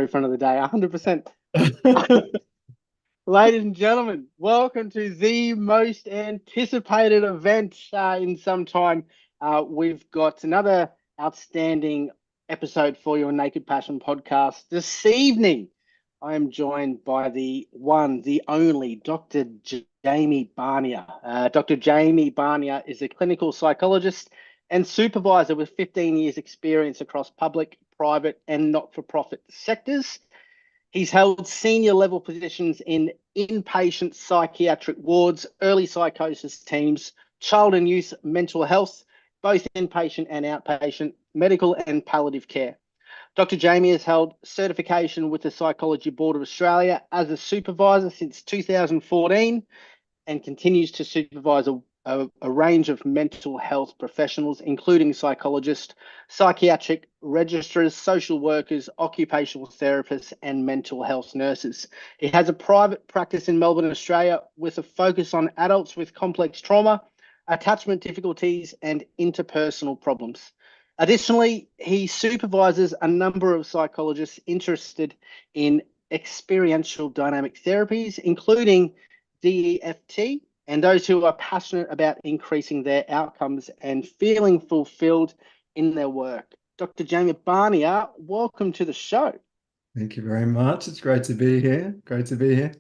front of the day, 100%. Ladies and gentlemen, welcome to the most anticipated event in some time. We've got another outstanding episode for your Naked Passion podcast. This evening, I am joined by the one, the only Dr. Jamie Barnier. Dr. Jamie Barnier is a clinical psychologist and supervisor with 15 years experience across public, private, and not-for-profit sectors. He's held senior level positions in inpatient psychiatric wards, early psychosis teams, child and youth mental health, both inpatient and outpatient, medical and palliative care. Dr. Jamie has held certification with the Psychology Board of Australia as a supervisor since 2014 and continues to supervise a range of mental health professionals, including psychologists, psychiatric registrars, social workers, occupational therapists, and mental health nurses. He has a private practice in Melbourne, Australia, with a focus on adults with complex trauma, attachment difficulties, and interpersonal problems. Additionally, he supervises a number of psychologists interested in experiential dynamic therapies, including DEFT, and those who are passionate about increasing their outcomes and feeling fulfilled in their work. Dr. Jamie Barnier, welcome to the show. Thank you very much. It's great to be here. Great to be here.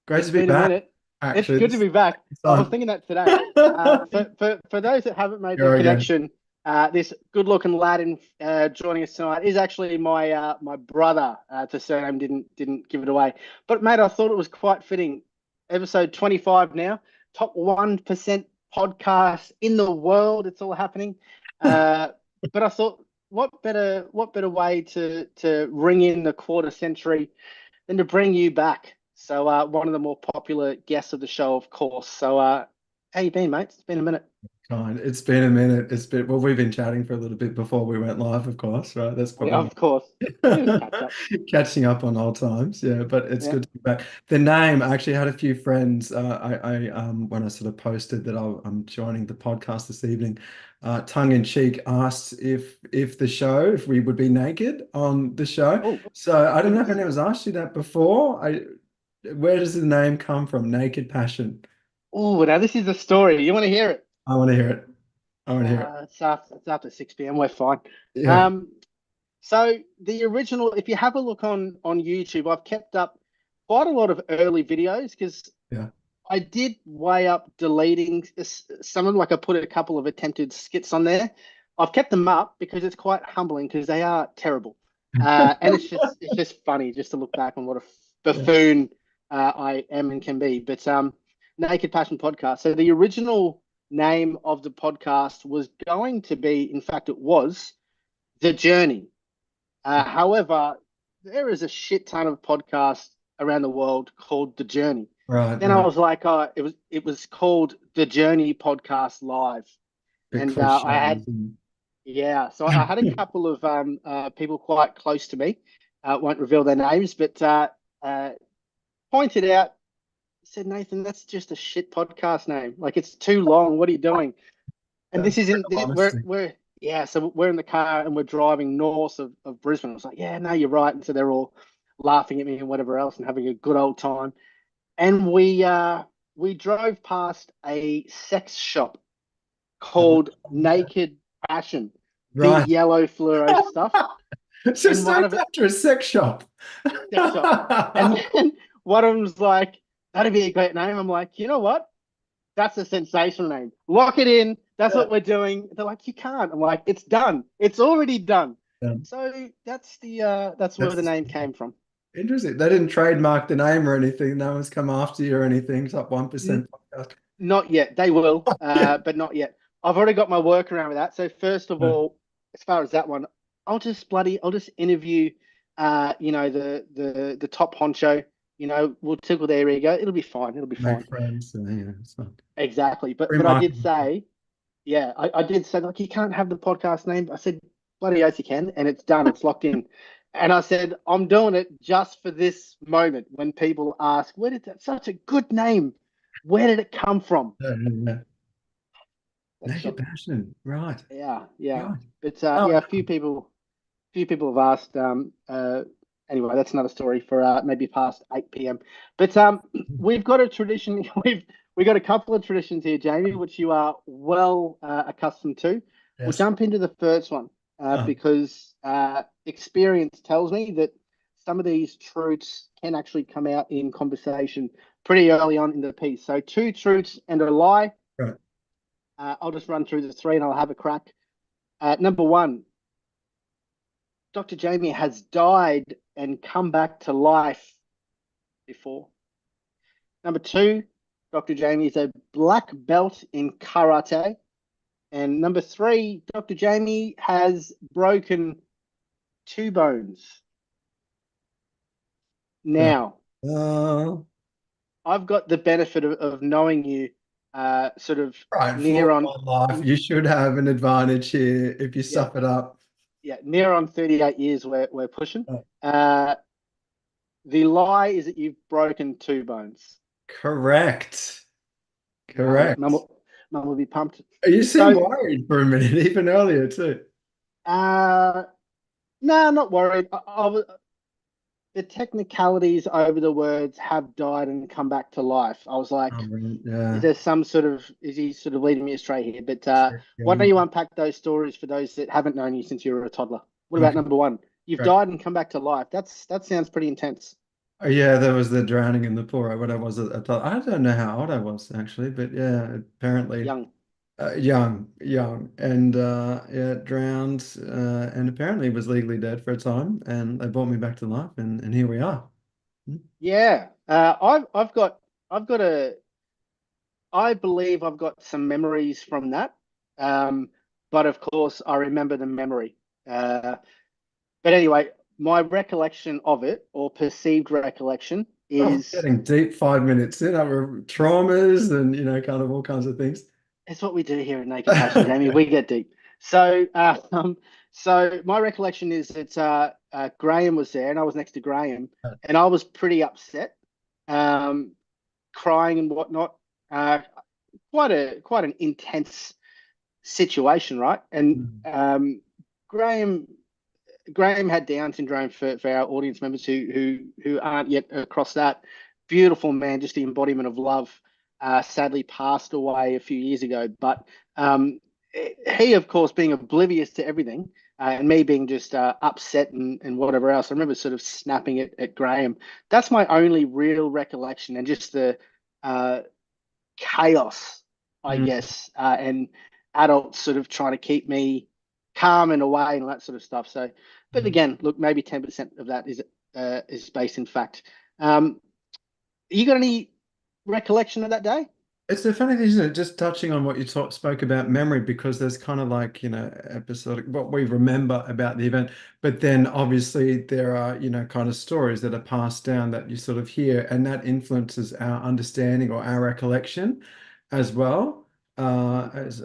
Great It's to be been a back. minute. It's Actually, good to be back. it's I was on. thinking that today. For those that haven't made the Go again. connection, this good-looking lad joining us tonight is actually my brother. The surname didn't give it away, but mate, I thought it was quite fitting. Episode 25 now, top 1% podcast in the world. It's all happening. But I thought, what better way to ring in the quarter century than to bring you back? So one of the more popular guests of the show, of course. So how you been, mate? It's been a minute. Kind. It's been a minute. Well, we've been chatting for a little bit before we went live, of course, right? That's Yeah, probably of course. We just catch up. catching up on old times. Yeah, but it's Yeah. good to be back. The name, I actually had a few friends. When I sort of posted that I'm joining the podcast this evening, tongue in cheek asked if we would be naked on the show. Oh, So I don't know if goodness. anyone's asked you that before. Where does the name come from? Naked Passion. Oh, now this is the story. You want to hear it? I want to hear it. I want to hear it. It's after 6 p.m. We're fine. Yeah. Um, so the original, if you have a look on YouTube, I've kept up quite a lot of early videos because Yeah. I did weigh up deleting some of them. Like I put a couple of attempted skits on there. I've kept them up because it's quite humbling because they are terrible, and it's just funny just to look back on what a Yeah. buffoon I am and can be. But Naked Passion Podcast. So the original name of the podcast was going to be, in fact, it was The Journey. However, there is a shit ton of podcasts around the world called The Journey. Right, Then I right. was like, it was called The Journey Podcast Live, Bit and cliche, I had isn't yeah, so I had a couple of people quite close to me, won't reveal their names, but pointed out, said Nathan, that's just a shit podcast name. Like it's too long. What are you doing? And That's this great isn't we're honesty. we're yeah, so we're in the car and we're driving north of Brisbane. I was like, yeah, no, you're right. And so they're all laughing at me and whatever else and having a good old time. And we drove past a sex shop called Naked Passion, big Right. yellow fluoro stuff. It's And just one named of it, after a sex shop. sex shop. And then one of them's like, that'd be a great name. I'm like, you know what? That's a sensational name. Lock it in. That's Yeah. what we're doing. They're like, you can't. I'm like, it's done. It's already done. Yeah. So that's where the That's name came from. interesting. They didn't trademark the name or anything. No one's come after you or anything. Top N 1% podcast. Not yet. They will, Yeah. but not yet. I've already got my workaround with that. So first of Yeah. all, as far as that one, I'll just interview, the top honcho. We'll tickle their ego. It'll be fine. It'll be fine. Make friends. So, yeah, it's fun. Exactly. But Free but I did marketing. say, yeah, I did say like you can't have the podcast name. I said bloody oath you can, and it's done. It's locked in. And I said I'm doing it just for this moment when people ask, where did that such a good name? Where did it come from? Yeah, yeah, yeah. That's Naked shocking. passion. Right. Yeah, yeah. Right. But Oh, yeah, a few people have asked. Anyway, that's another story for maybe past 8 p.m. But we've got a tradition. We've got a couple of traditions here, Jamie, which you are well accustomed to. We'll Yes. jump into the first one Oh, because experience tells me that some of these truths can actually come out in conversation pretty early on in the piece. So, two truths and a lie. right. I'll just run through the three and I'll have a crack. Number one, Dr. Jamie has died and come back to life before. Number two, Dr. Jamie is a black belt in karate. And number three, Dr. Jamie has broken two bones. Yeah. Now, Uh, I've got the benefit of knowing you sort of right. near 41 on, life. You should have an advantage here if you yeah, suck it up. yeah, near on 38 years we're pushing. Oh, Uh, the lie is that you've broken two bones. correct. Mum, Correct. mum, mum will be pumped. You seem So, worried for a minute, even earlier too. uh, no, not worried. The technicalities over the words have died and come back to life. I was Oh, like, man, is yeah. there is he sort of leading me astray here? But why don't Checking. you unpack those stories for those that haven't known you since you were a toddler? What about Okay, number one? You've right. died and come back to life. That sounds pretty intense. Oh, yeah, there was the drowning in the pool, right? When I was I don't know how old I was actually, but yeah, apparently Young. young, and yeah, drowned, and apparently was legally dead for a time, and they brought me back to life, and here we are. Hmm. Yeah. I've got a I believe I've got some memories from that. Um, but of course I remember the memory. Uh, but anyway, my recollection of it or perceived recollection Oh, is getting deep 5 minutes in over traumas and kind of all kinds of things. it's what we do here at Naked Passion, Jamie. We get deep. So, so my recollection is that Graham was there, and I was next to Graham, and I was pretty upset, um, crying and whatnot. Uh, quite an intense situation, right? And Mm. Graham Graham had Down syndrome for our audience members who aren't yet across that. Beautiful man, just the embodiment of love. Sadly passed away a few years ago, but um, he, of course, being oblivious to everything, and me being just upset and whatever else. I remember sort of snapping at Graham. That's my only real recollection, and just the uh, chaos, I Mm. guess, and adults sort of trying to keep me calm and away and all that sort of stuff. So, but Mm. again, look, maybe 10% of that is based in fact. Um, you got any recollection of that day? It's the funny thing, isn't it? Just touching on what you spoke about memory, because there's kind of like, episodic, what we remember about the event. But then obviously there are, kind of stories that are passed down that you sort of hear, and that influences our understanding or our recollection as well. As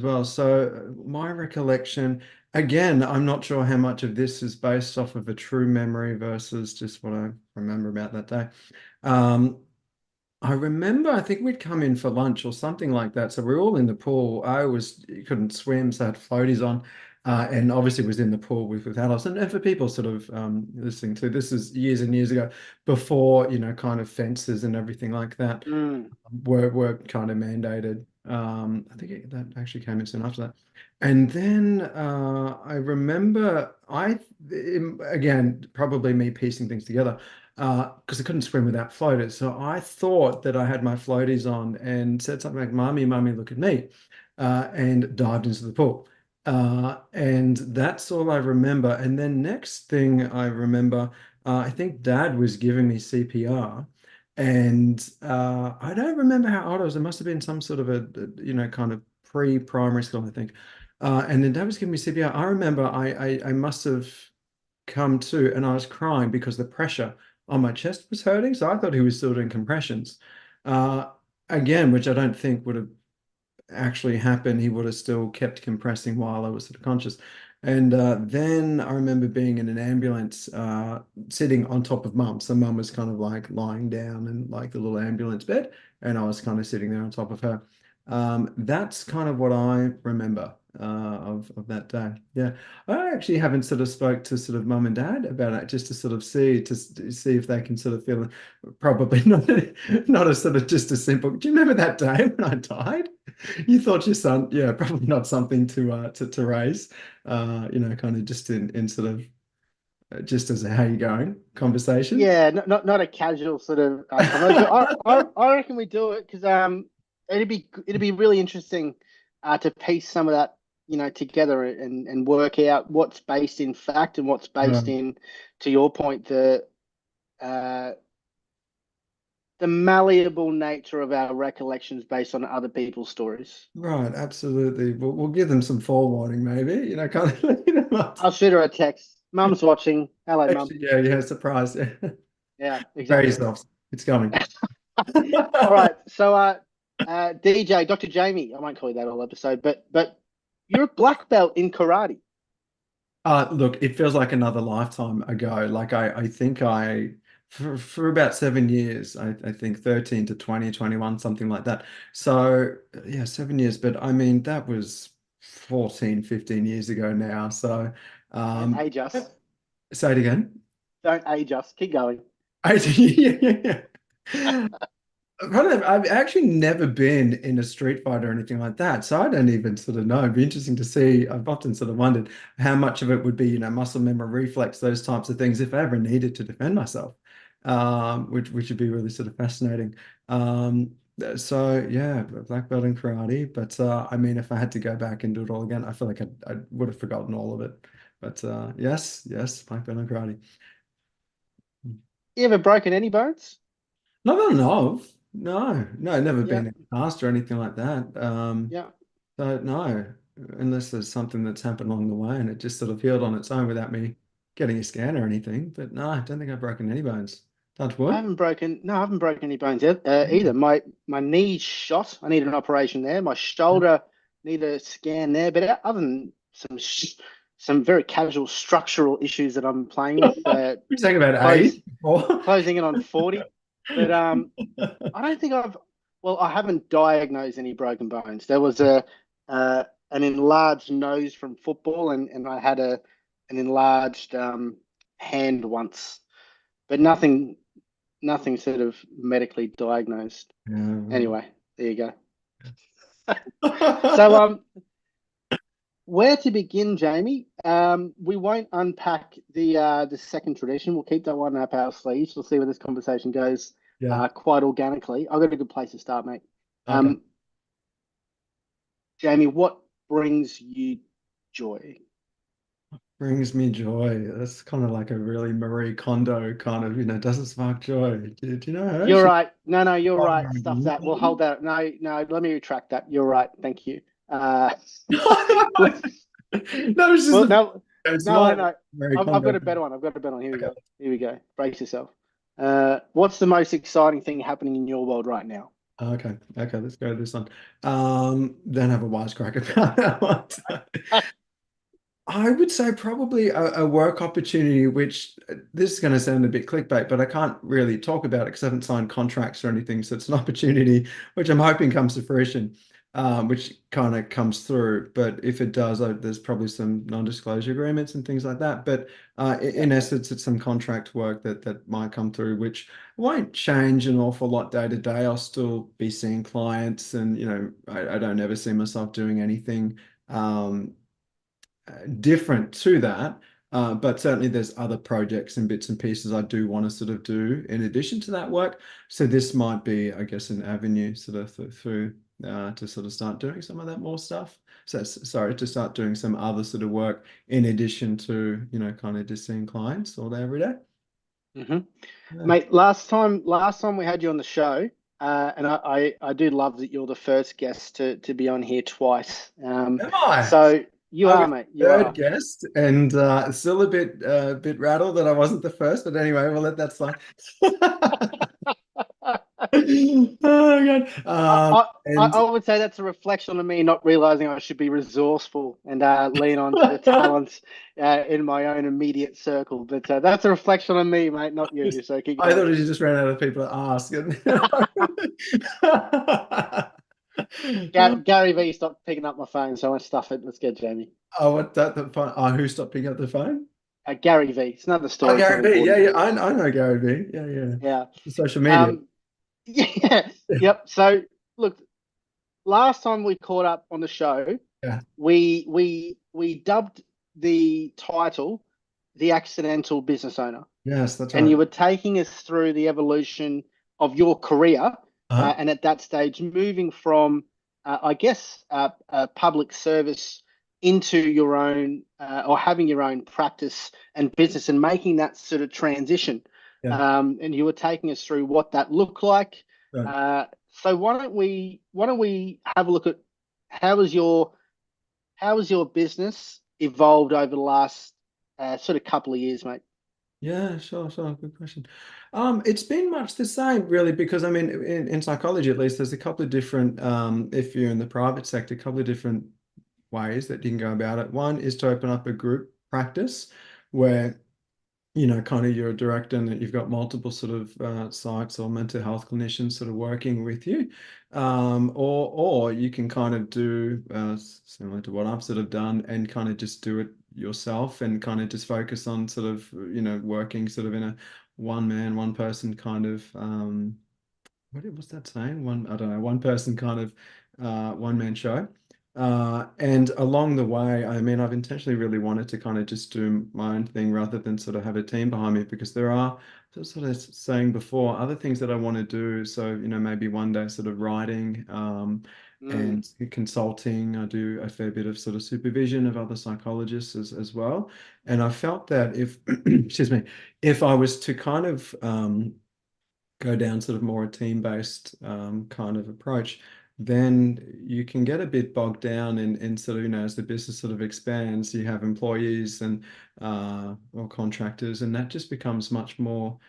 well. So my recollection, again, I'm not sure how much of this is based off of a true memory versus just what I remember about that day. Um, I remember, I think we'd come in for lunch or something like that. So we are all in the pool. I was couldn't swim, so I had floaties on, and obviously was in the pool with adults. And for people sort of listening to this is years and years ago, before kind of fences and everything like that Mm, were kind of mandated. I think that actually came in soon after that. And then I remember again, probably me piecing things together, because I couldn't swim without floaters. So I thought that I had my floaties on and said something like, "Mommy, mommy, look at me," and dived into the pool. And that's all I remember. And then next thing I remember, I think Dad was giving me CPR. And I don't remember how old I was. It must have been some sort of kind of pre-primary school, I think. And then Dad was giving me CPR. I remember I must have come to, and I was crying because the pressure on my chest was hurting. So I thought he was still doing compressions. Uh, Again, which I don't think would have actually happened, he would have still kept compressing while I was sort of conscious. And then I remember being in an ambulance, sitting on top of mum. So mum was kind of like lying down in like the little ambulance bed, and I was kind of sitting there on top of her. That's kind of what I remember of that day. Yeah, I actually haven't sort of spoke to sort of mum and dad about it just to sort of see if they can sort of feel probably not a sort of just a simple. Do you remember that day when I died? You thought your son, yeah, probably not something to raise, kind of just in sort of just as a how you going conversation. Yeah, not a casual sort of convo, but I reckon we do it because it'd be really interesting to piece some of that together and work out what's based in fact and what's based Right. in, to your point, uh, the malleable nature of our recollections based on other people's stories. Right, absolutely. We'll give them some forewarning, maybe, kind of let them up. I'll shoot her a text. Mum's watching. Hello, mum. Actually, yeah, yeah, surprise. Yeah. Yeah, Prepare exactly. yourselves. It's coming. All right. So, DJ, Dr. Jamie, I won't call you that all episode, but you're a black belt in karate. Look, it feels like another lifetime ago. Like I think for about 7 years, I think 13 to 20, 21, something like that. So yeah, 7 years, but I mean, that was 14, 15 years ago now. So, Don't um, age us. say it again. Don't age us. Keep going. Yeah, yeah, yeah. I've actually never been in a street fight or anything like that, so I don't even sort of know. It'd be interesting to see. I've often sort of wondered how much of it would be, muscle memory, reflex, those types of things, if I ever needed to defend myself, which would be really sort of fascinating. So yeah, black belt in karate, but I mean, if I had to go back and do it all again, I feel like I would have forgotten all of it. But yes, yes, black belt in karate. You ever broken any bones? Not that I know of. No, no, never Yeah, been in a cast or anything like that. yeah. So no, unless there's something that's happened along the way and it just sort of healed on its own without me getting a scan or anything. But no, I don't think I've broken any bones. Touch wood. I haven't broken any bones yet, Yeah. either. My knee's shot. I need an operation there. My shoulder need a scan there. But other than some very casual structural issues that I'm playing with, We're talking about close age before. closing in on 40. But I don't think I haven't diagnosed any broken bones. There was an enlarged nose from football, and I had an enlarged hand once, but nothing sort of medically diagnosed. Yeah. Anyway, there you go. So where to begin, Jamie? We won't unpack the second tradition. We'll keep that one up our sleeves. We'll see where this conversation goes Yeah. quite organically. I've got a good place to start, mate. Okay. Um, Jamie, what brings you joy? Brings me joy. That's kind of like a really Marie Kondo kind of, doesn't spark joy. Do you know her? You're She right. No, you're right. Stuff that. We'll hold that. No. Let me retract that. You're right. Thank you. No, it's just Well, the no, it's no, my no. Mary I've Kondo got a better thing. one. I've got a better one. Here we Okay. go. Here we go. Brace yourself. What's the most exciting thing happening in your world right now? Okay. Okay. Let's go to this one. Don't have a wisecrack about that one. I would say probably a work opportunity, which this is going to sound a bit clickbait, but I can't really talk about it because I haven't signed contracts or anything. So it's an opportunity which I'm hoping comes to fruition, which kind of comes through. But if it does, there's probably some non-disclosure agreements and things like that. But Yeah. in essence, it's some contract work that might come through, which won't change an awful lot day to day. I'll still be seeing clients, and I don't ever see myself doing anything. Different to that. But certainly there's other projects and bits and pieces I do want to sort of do in addition to that work. So this might be, I guess, an avenue sort of through to sort of start doing some of that more stuff. So sorry, to start doing some other sort of work in addition to, kind of just seeing clients all day, every day. hmm Yeah. Mate, last time we had you on the show, and I do love that you're the first guest to be on here twice. Am I? So you I are, was mate. You third are. guest and still a bit rattled that I wasn't the first, but anyway, we'll let that slide. Oh God. I, I, And I would say that's a reflection on me not realizing I should be resourceful and lean on to the talents in my own immediate circle. But that's a reflection on me, mate, not you. So keep I going. thought you just ran out of people to ask. Gary V stopped picking up my phone, so I went stuff it. Let's get Jamie. Oh, what that the phone? Oh, who stopped picking up the phone? Gary V. It's another Oh, story. It's not Gary V. Yeah, important. yeah. I know Gary V. Yeah, yeah. Yeah. Social media. Um. Yeah. Yep. So look, last time we caught up on the show, Yeah. we dubbed the title "The Accidental Business Owner," Yes, that's and right. you were taking us through the evolution of your career, Uh-huh. and at that stage, moving from, I guess, public service into your own, or having your own practice and business, and making that sort of transition. Yeah. And you were taking us through what that looked like. Right. So why don't we have a look at how was your how has your business evolved over the last sort of couple of years, mate? Yeah, sure, sure. Good question. It's been much the same, really, because I mean, in psychology at least, there's a couple of different, if you're in the private sector, a couple of different ways that you can go about it. One is to open up a group practice where kind of you're a director and that you've got multiple sort of psychs or mental health clinicians sort of working with you. Or you can kind of do similar to what I've sort of done and kind of just do it yourself and kind of just focus on sort of, working sort of in a one man, one person kind of what's that saying? I don't know, one person kind of one man show. And along the way, I mean, I've intentionally really wanted to kind of just do my own thing rather than sort of have a team behind me because there are, sort of saying before, other things that I want to do. So, maybe one day sort of writing Mm, and consulting. I do a fair bit of sort of supervision of other psychologists as well. And I felt that if, excuse me, if I was to kind of go down sort of more a team-based kind of approach, then you can get a bit bogged down in sort of, as the business sort of expands, you have employees and or contractors, and that just becomes much more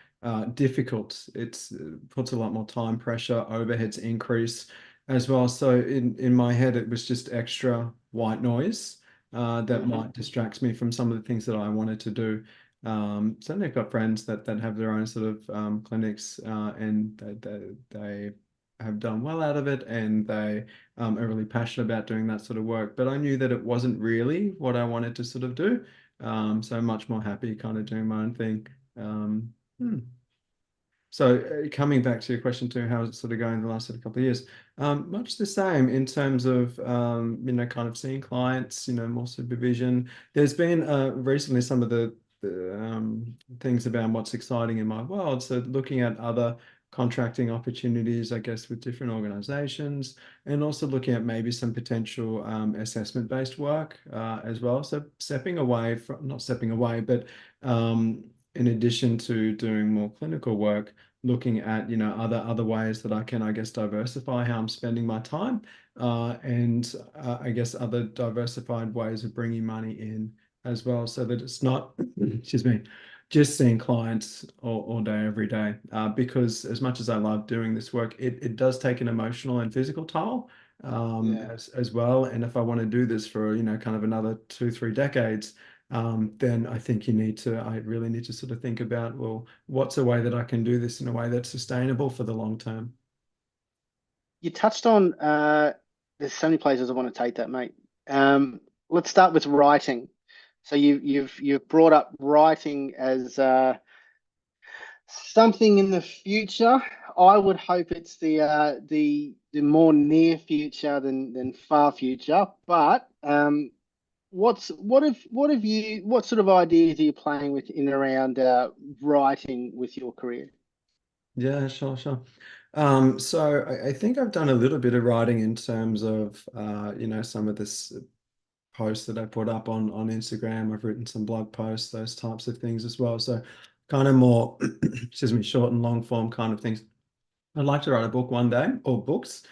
difficult. It's puts a lot more time pressure, overheads increase as well. So in my head, it was just extra white noise that hmm might distract me from some of the things that I wanted to do. Certainly I've got friends that have their own sort of clinics and they have done well out of it and they are really passionate about doing that sort of work. But I knew that it wasn't really what I wanted to sort of do. So I'm much more happy kind of doing my own thing. Um, hmm. So coming back to your question too, how is it sort of going the last sort of couple of years? Much the same in terms of kind of seeing clients, more supervision. There's been recently some of the things about what's exciting in my world. So looking at other contracting opportunities, I guess, with different organizations, and also looking at maybe some potential assessment-based work as well. So stepping away from, not stepping away, but in addition to doing more clinical work, looking at other ways that I can, I guess, diversify how I'm spending my time, and I guess other diversified ways of bringing money in as well, so that it's not, excuse me, just seeing clients all day every day. Because as much as I love doing this work, it does take an emotional and physical toll Yeah. as well. And if I want to do this for kind of another 2, 3 decades, then I think I really need to sort of think about, well, what's a way that I can do this in a way that's sustainable for the long term? You touched on there's so many places I want to take that, mate. Let's start with writing. So you've brought up writing as something in the future. I would hope it's the more near future than far future. But what sort of ideas are you playing with in around writing with your career? Yeah, sure, sure. So I think I've done a little bit of writing in terms of, some of this posts that I put up on Instagram. I've written some blog posts, those types of things as well. So kind of more, excuse me, short and long form kind of things. I'd like to write a book one day or books.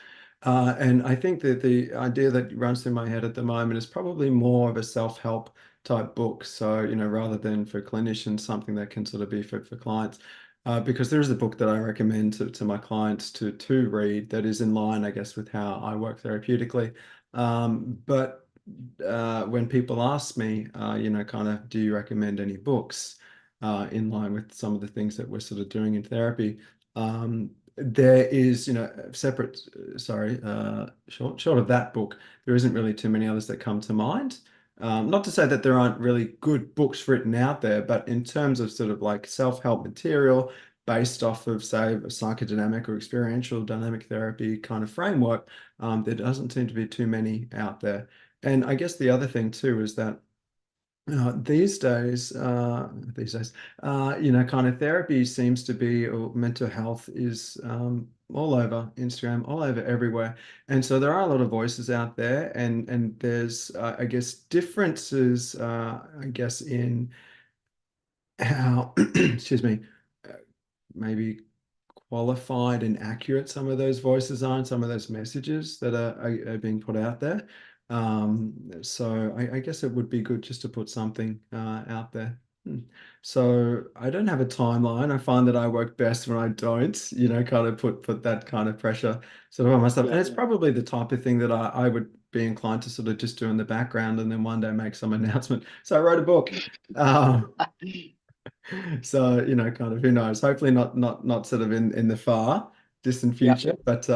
And I think that the idea that runs through my head at the moment is probably more of a self-help type book. So, rather than for clinicians, something that can sort of be for clients. Because there is a book that I recommend to my clients to read that is in line, I guess, with how I work therapeutically. But when people ask me, kind of, do you recommend any books in line with some of the things that we're sort of doing in therapy? there is, separate, sorry, short of that book, there isn't really too many others that come to mind. Not to say that there aren't really good books written out there, but in terms of sort of like self-help material based off of, say, a psychodynamic or experiential dynamic therapy kind of framework, there doesn't seem to be too many out there. And I guess the other thing too is that these days, kind of therapy seems to be, or mental health is all over Instagram, all over everywhere. And so there are a lot of voices out there, and there's, I guess, differences, I guess, in how, excuse me, uh, maybe qualified and accurate some of those voices are and some of those messages that are being put out there. So I guess it would be good just to put something out there. So I don't have a timeline. I find that I work best when I don't, kind of put that kind of pressure sort of on myself. And Yeah, it's probably the type of thing that I would be inclined to sort of just do in the background and then one day make some announcement. So I wrote a book. Um, yeah. so, kind of who knows? Hopefully not sort of in the far distant Yep. future, but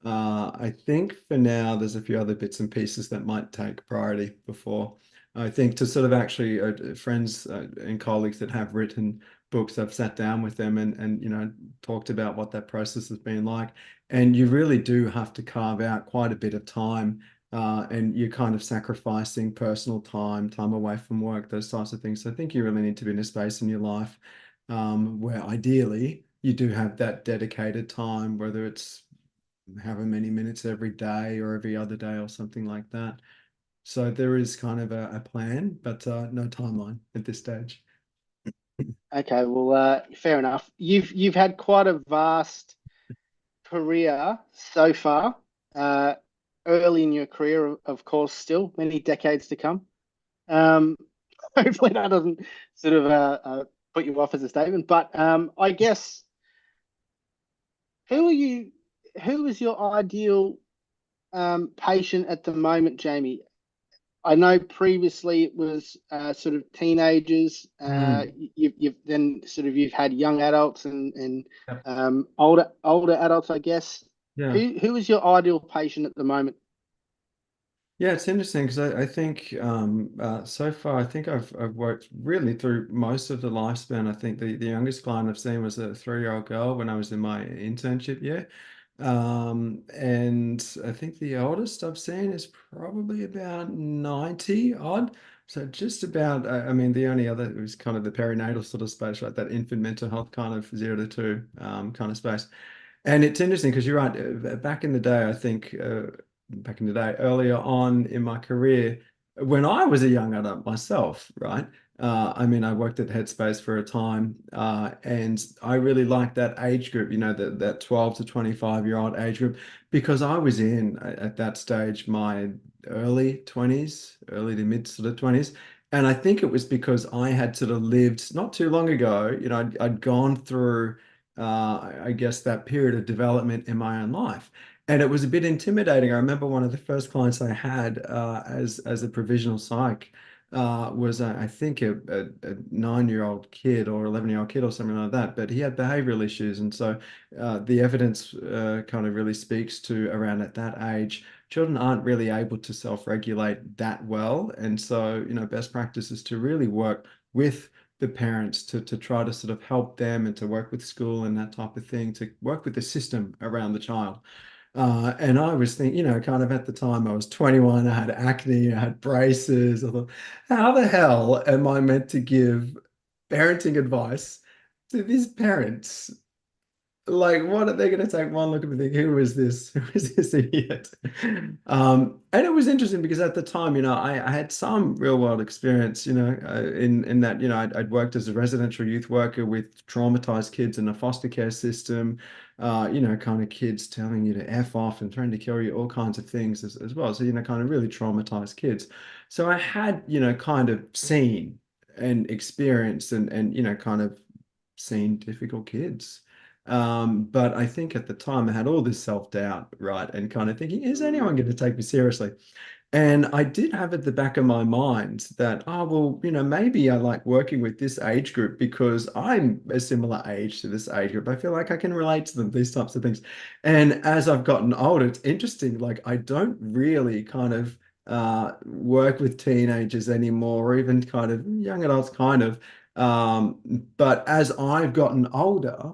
I think for now there's a few other bits and pieces that might take priority before. I think to sort of actually friends and colleagues that have written books, I've sat down with them and talked about what that process has been like. And you really do have to carve out quite a bit of time, and you're kind of sacrificing personal time, time away from work, those types of things. So I think you really need to be in a space in your life where ideally you do have that dedicated time, whether it's however many minutes every day or every other day or something like that. So there is kind of a plan, but no timeline at this stage. Okay, well, fair enough. You've had quite a vast career so far. Uh, Early in your career, of course, still many decades to come. Um, Hopefully that doesn't sort of put you off as a statement. But I guess who are you? Who is your ideal patient at the moment, Jamie? I know previously it was sort of teenagers. Mm. You've then sort of you've had young adults and Yep. older adults, I guess. Yeah. Who is your ideal patient at the moment? Yeah, it's interesting because I think so far I think I've worked really through most of the lifespan. I think the youngest client I've seen was a 3-year-old girl when I was in my internship year. And I think the oldest I've seen is probably about 90 odd. So just about, I mean, the only other was kind of the perinatal sort of space, right? That infant mental health kind of 0 to 2 kind of space. And it's interesting because you're right. Back in the day, I think back in the day, earlier on in my career, when I was a young adult myself, right? I mean, I worked at Headspace for a time, and I really liked that age group, that 12 to 25-year-old age group, because I was in at that stage my early 20s, early to mid sort of 20s. And I think it was because I had sort of lived not too long ago, I'd gone through I guess that period of development in my own life. And it was a bit intimidating. I remember one of the first clients I had as a provisional psych was, I think, a 9-year-old kid or 11-year-old kid or something like that. But he had behavioral issues. And so the evidence kind of really speaks to around at that age, children aren't really able to self-regulate that well. And so, best practice is to really work with the parents to try to sort of help them and to work with school and that type of thing, to work with the system around the child. And I was thinking, kind of at the time I was 21, I had acne, I had braces. I thought, how the hell am I meant to give parenting advice to these parents? Like, what are they going to take one look at me and think, who is this? Who is this idiot? And it was interesting because at the time, I had some real world experience, in that, I'd worked as a residential youth worker with traumatized kids in a foster care system, kind of kids telling you to F off and threatening to kill you, all kinds of things as well. So, kind of really traumatized kids. So I had, kind of seen and experienced and, kind of seen difficult kids. But I think at the time I had all this self-doubt, right? And kind of thinking, is anyone Mm, going to take me seriously? And I did have at the back of my mind that, oh, well, maybe I like working with this age group because I'm a similar age to this age group. I feel like I can relate to them, these types of things. And as I've gotten older, it's interesting. Like, I don't really kind of work with teenagers anymore, or even kind of young adults, kind of. Um, but as I've gotten older,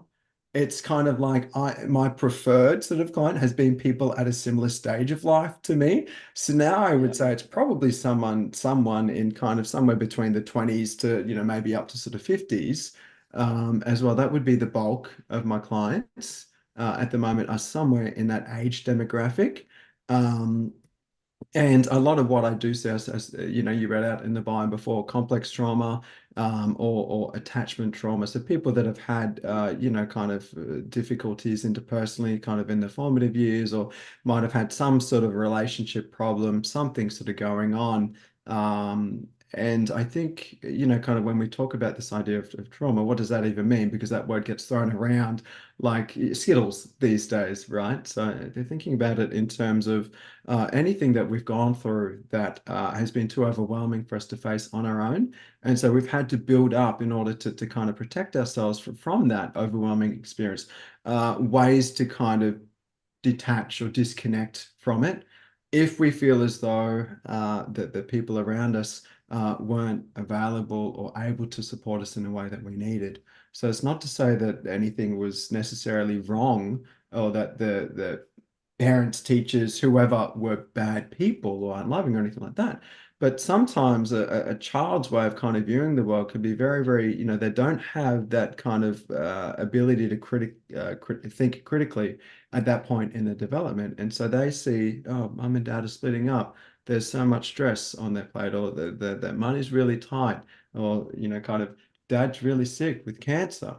it's kind of like my preferred sort of client has been people at a similar stage of life to me. So now I would Yeah. say it's probably someone in kind of somewhere between the 20s to, maybe up to sort of 50s, as well. That would be the bulk of my clients at the moment are somewhere in that age demographic. Um, and a lot of what I do see, you read out in the bio before, complex trauma, or attachment trauma. So people that have had, kind of difficulties interpersonally, kind of in the formative years, or might have had some sort of relationship problem, something sort of going on. And I think, kind of when we talk about this idea of trauma, what does that even mean? Because that word gets thrown around like Skittles these days, right? So they're thinking about it in terms of anything that we've gone through that has been too overwhelming for us to face on our own. And so we've had to build up in order to kind of protect ourselves from that overwhelming experience, ways to kind of detach or disconnect from it if we feel as though that the people around us weren't available or able to support us in a way that we needed. So it's not to say that anything was necessarily wrong or that the parents, teachers, whoever were bad people or unloving or anything like that. But sometimes a child's way of kind of viewing the world could be very, very, they don't have that kind of ability to think critically at that point in the development. And so they see, oh, mum and dad are splitting up. There's so much stress on their plate, or the money's really tight, or, kind of dad's really sick with cancer.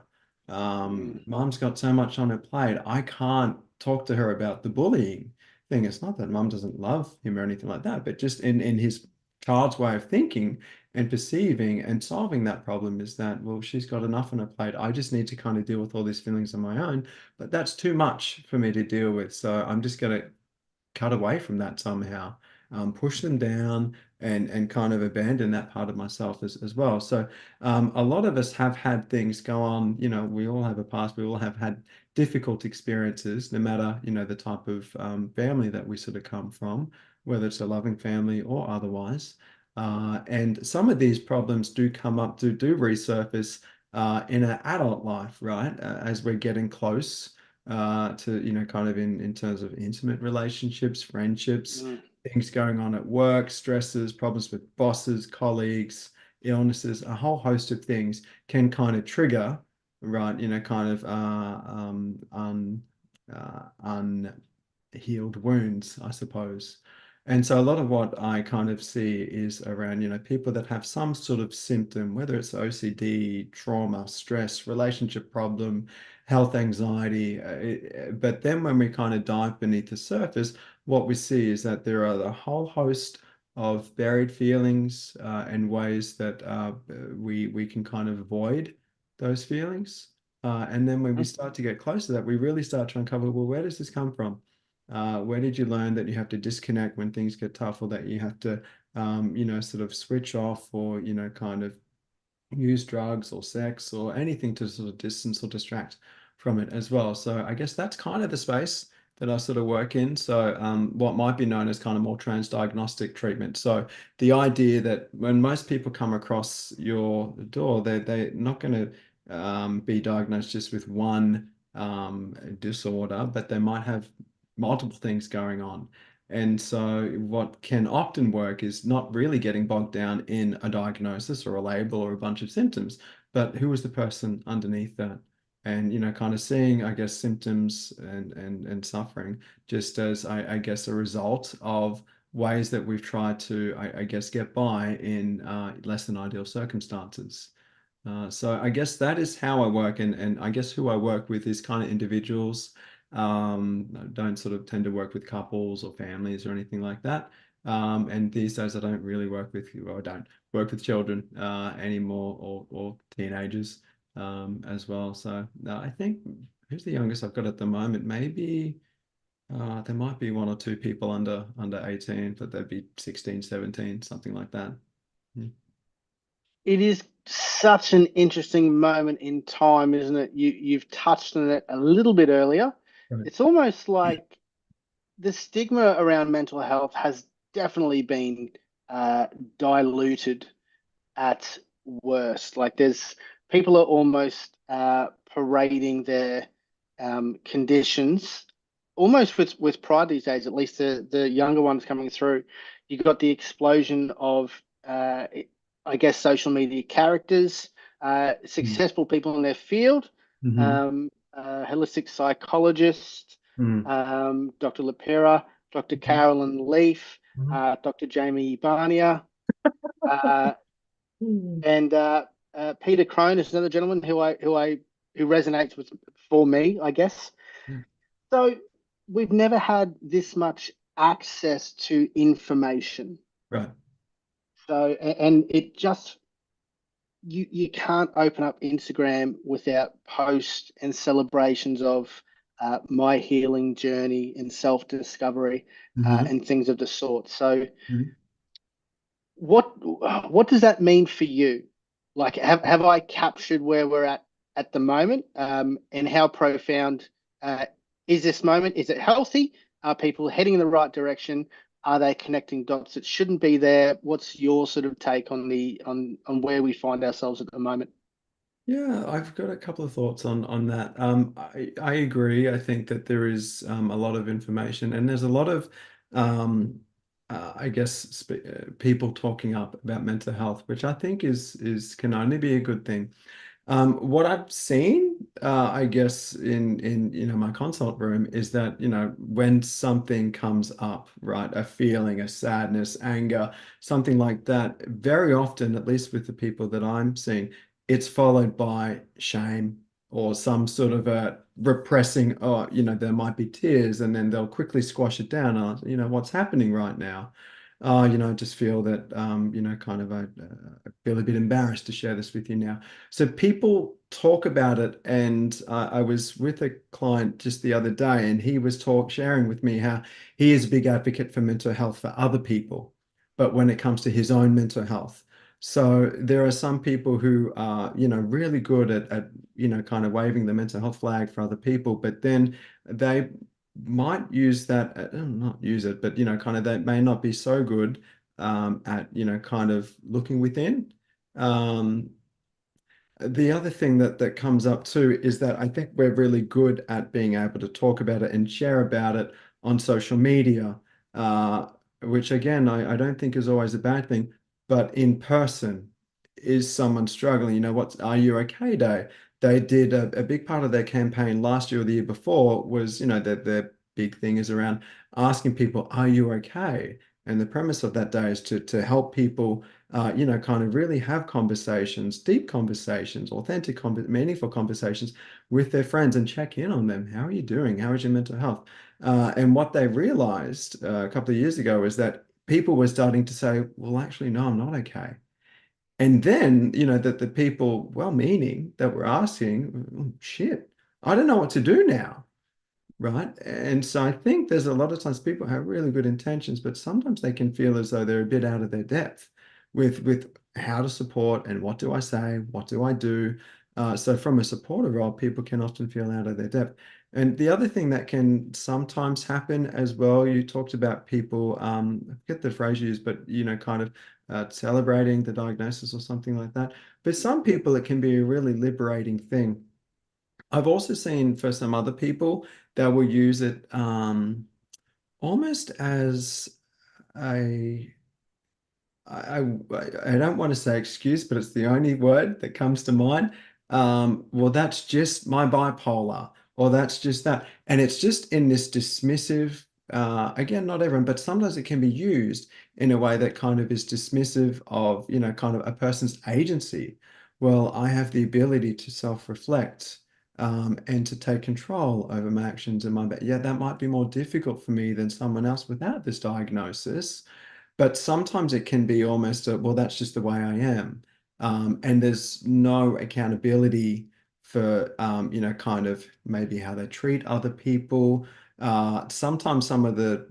Mm. Mum's got so much on her plate. I can't talk to her about the bullying thing. It's not that mum doesn't love him or anything like that, but just in his child's way of thinking and perceiving and solving that problem is that, well, she's got enough on her plate. I just need to kind of deal with all these feelings on my own, but that's too much for me to deal with. So I'm just going to cut away from that somehow, push them down and kind of abandon that part of myself as well. So a lot of us have had things go on, we all have a past, we all have had difficult experiences, no matter, the type of family that we sort of come from, whether it's a loving family or otherwise. And some of these problems do come up, do resurface in an adult life, right? As we're getting close to, kind of in terms of intimate relationships, friendships, Mm. things going on at work, stresses, problems with bosses, colleagues, illnesses, a whole host of things can kind of trigger, right, kind of unhealed wounds, I suppose. And so a lot of what I kind of see is around, people that have some sort of symptom, whether it's OCD, trauma, stress, relationship problem, health anxiety. But then when we kind of dive beneath the surface, what we see is that there are a whole host of buried feelings and ways that we can kind of avoid those feelings. And then when we Mm. start to get close to that, we really start to uncover, well, where does this come from? Where did you learn that you have to disconnect when things get tough, or that you have to, sort of switch off, or, kind of use drugs or sex or anything to sort of distance or distract from it as well. So I guess that's kind of the space that I sort of work in. So what might be known as kind of more transdiagnostic treatment. So the idea that when most people come across your door, they're not going to be diagnosed just with one disorder, but they might have multiple things going on. And so, what can often work is not really getting bogged down in a diagnosis or a label or a bunch of symptoms, but who is the person underneath that? And, kind of seeing, I guess, symptoms and suffering just as, I guess, a result of ways that we've tried to, I guess, get by in less than ideal circumstances. So I guess that is how I work, and I guess who I work with is kind of individuals. I don't sort of tend to work with couples or families or anything like that. And these days I don't really work with, or I don't work with children anymore, or teenagers as well. So I think, who's the youngest I've got at the moment? Maybe There might be one or two people under 18, but they'd be 16, 17, something like that. Mm. It is such an interesting moment in time, isn't it? You've touched on it a little bit earlier. Right. It's almost like the stigma around mental health has definitely been uh, diluted at worst. Like there's people are almost parading their conditions almost with pride these days. At least the younger ones coming through. You got the explosion of I guess social media characters, Mm. successful people in their field, Hmm. holistic psychologist, Mm. Dr. Lapira, Dr. Carolyn Leaf, Mhm. Dr. Jamie Barnier. Uh, Mm. and Peter Crone is another gentleman who resonates with for me, I guess. Mm. So we've never had this much access to information. Right. So and it just you can't open up Instagram without posts and celebrations of my healing journey and self discovery Hmm. and things of the sort. So Hmm. what what does that mean for you? Like, have I captured where we're at the moment, and how profound uh, is this moment? Is it healthy? Are people heading in the right direction? Are they connecting dots that shouldn't be there? What's your sort of take on the on where we find ourselves at the moment? Yeah, I've got a couple of thoughts on that. I agree. I think that there is a lot of information, and there's a lot of I guess people talking up about mental health, which I think is can only be a good thing. What I've seen, I guess, in my consult room is that when something comes up, right, a feeling, a sadness, anger, something like that, very often, at least with the people that I'm seeing, it's followed by shame or some sort of a repressing. Oh, there might be tears, and then they'll quickly squash it down. What's happening right now? I just feel that, kind of I feel a bit embarrassed to share this with you now. So people talk about it, and I was with a client just the other day, and he was sharing with me how he is a big advocate for mental health for other people, but when it comes to his own mental health. So there are some people who are, really good at kind of waving the mental health flag for other people, but then they might use that, not use it, but kind of they may not be so good at kind of looking within. Um, the other thing that comes up too is that I think we're really good at being able to talk about it and share about it on social media, uh, which again I don't think is always a bad thing. But in person, is someone struggling? What's Are You Okay Day? They did a big part of their campaign last year or the year before was, that their big thing is around asking people, "Are you okay?" And the premise of that day is to help people kind of really have conversations, deep conversations, authentic, meaningful conversations with their friends and check in on them. How are you doing? How is your mental health? And what they realized a couple of years ago is that people were starting to say, well, actually, no, I'm not okay. And then, that the people, well-meaning, that were asking, "Oh, shit, I don't know what to do now." Right. And so I think there's a lot of times people have really good intentions, but sometimes they can feel as though they're a bit out of their depth with how to support and what do I say, what do I do. So from a supporter role, people can often feel out of their depth. And the other thing that can sometimes happen as well, you talked about people, I forget the phrase you used, but kind of celebrating the diagnosis or something like that. But some people, it can be a really liberating thing. I've also seen for some other people that will use it almost as a I, I don't want to say excuse, but it's the only word that comes to mind. Well, that's just my bipolar, or that's just that. And it's just in this dismissive, again, not everyone, but sometimes it can be used in a way that kind of is dismissive of, kind of a person's agency. Well, I have the ability to self-reflect, and to take control over my actions and yeah, that might be more difficult for me than someone else without this diagnosis. But sometimes it can be almost well, that's just the way I am. And there's no accountability for, kind of maybe how they treat other people. Sometimes some of the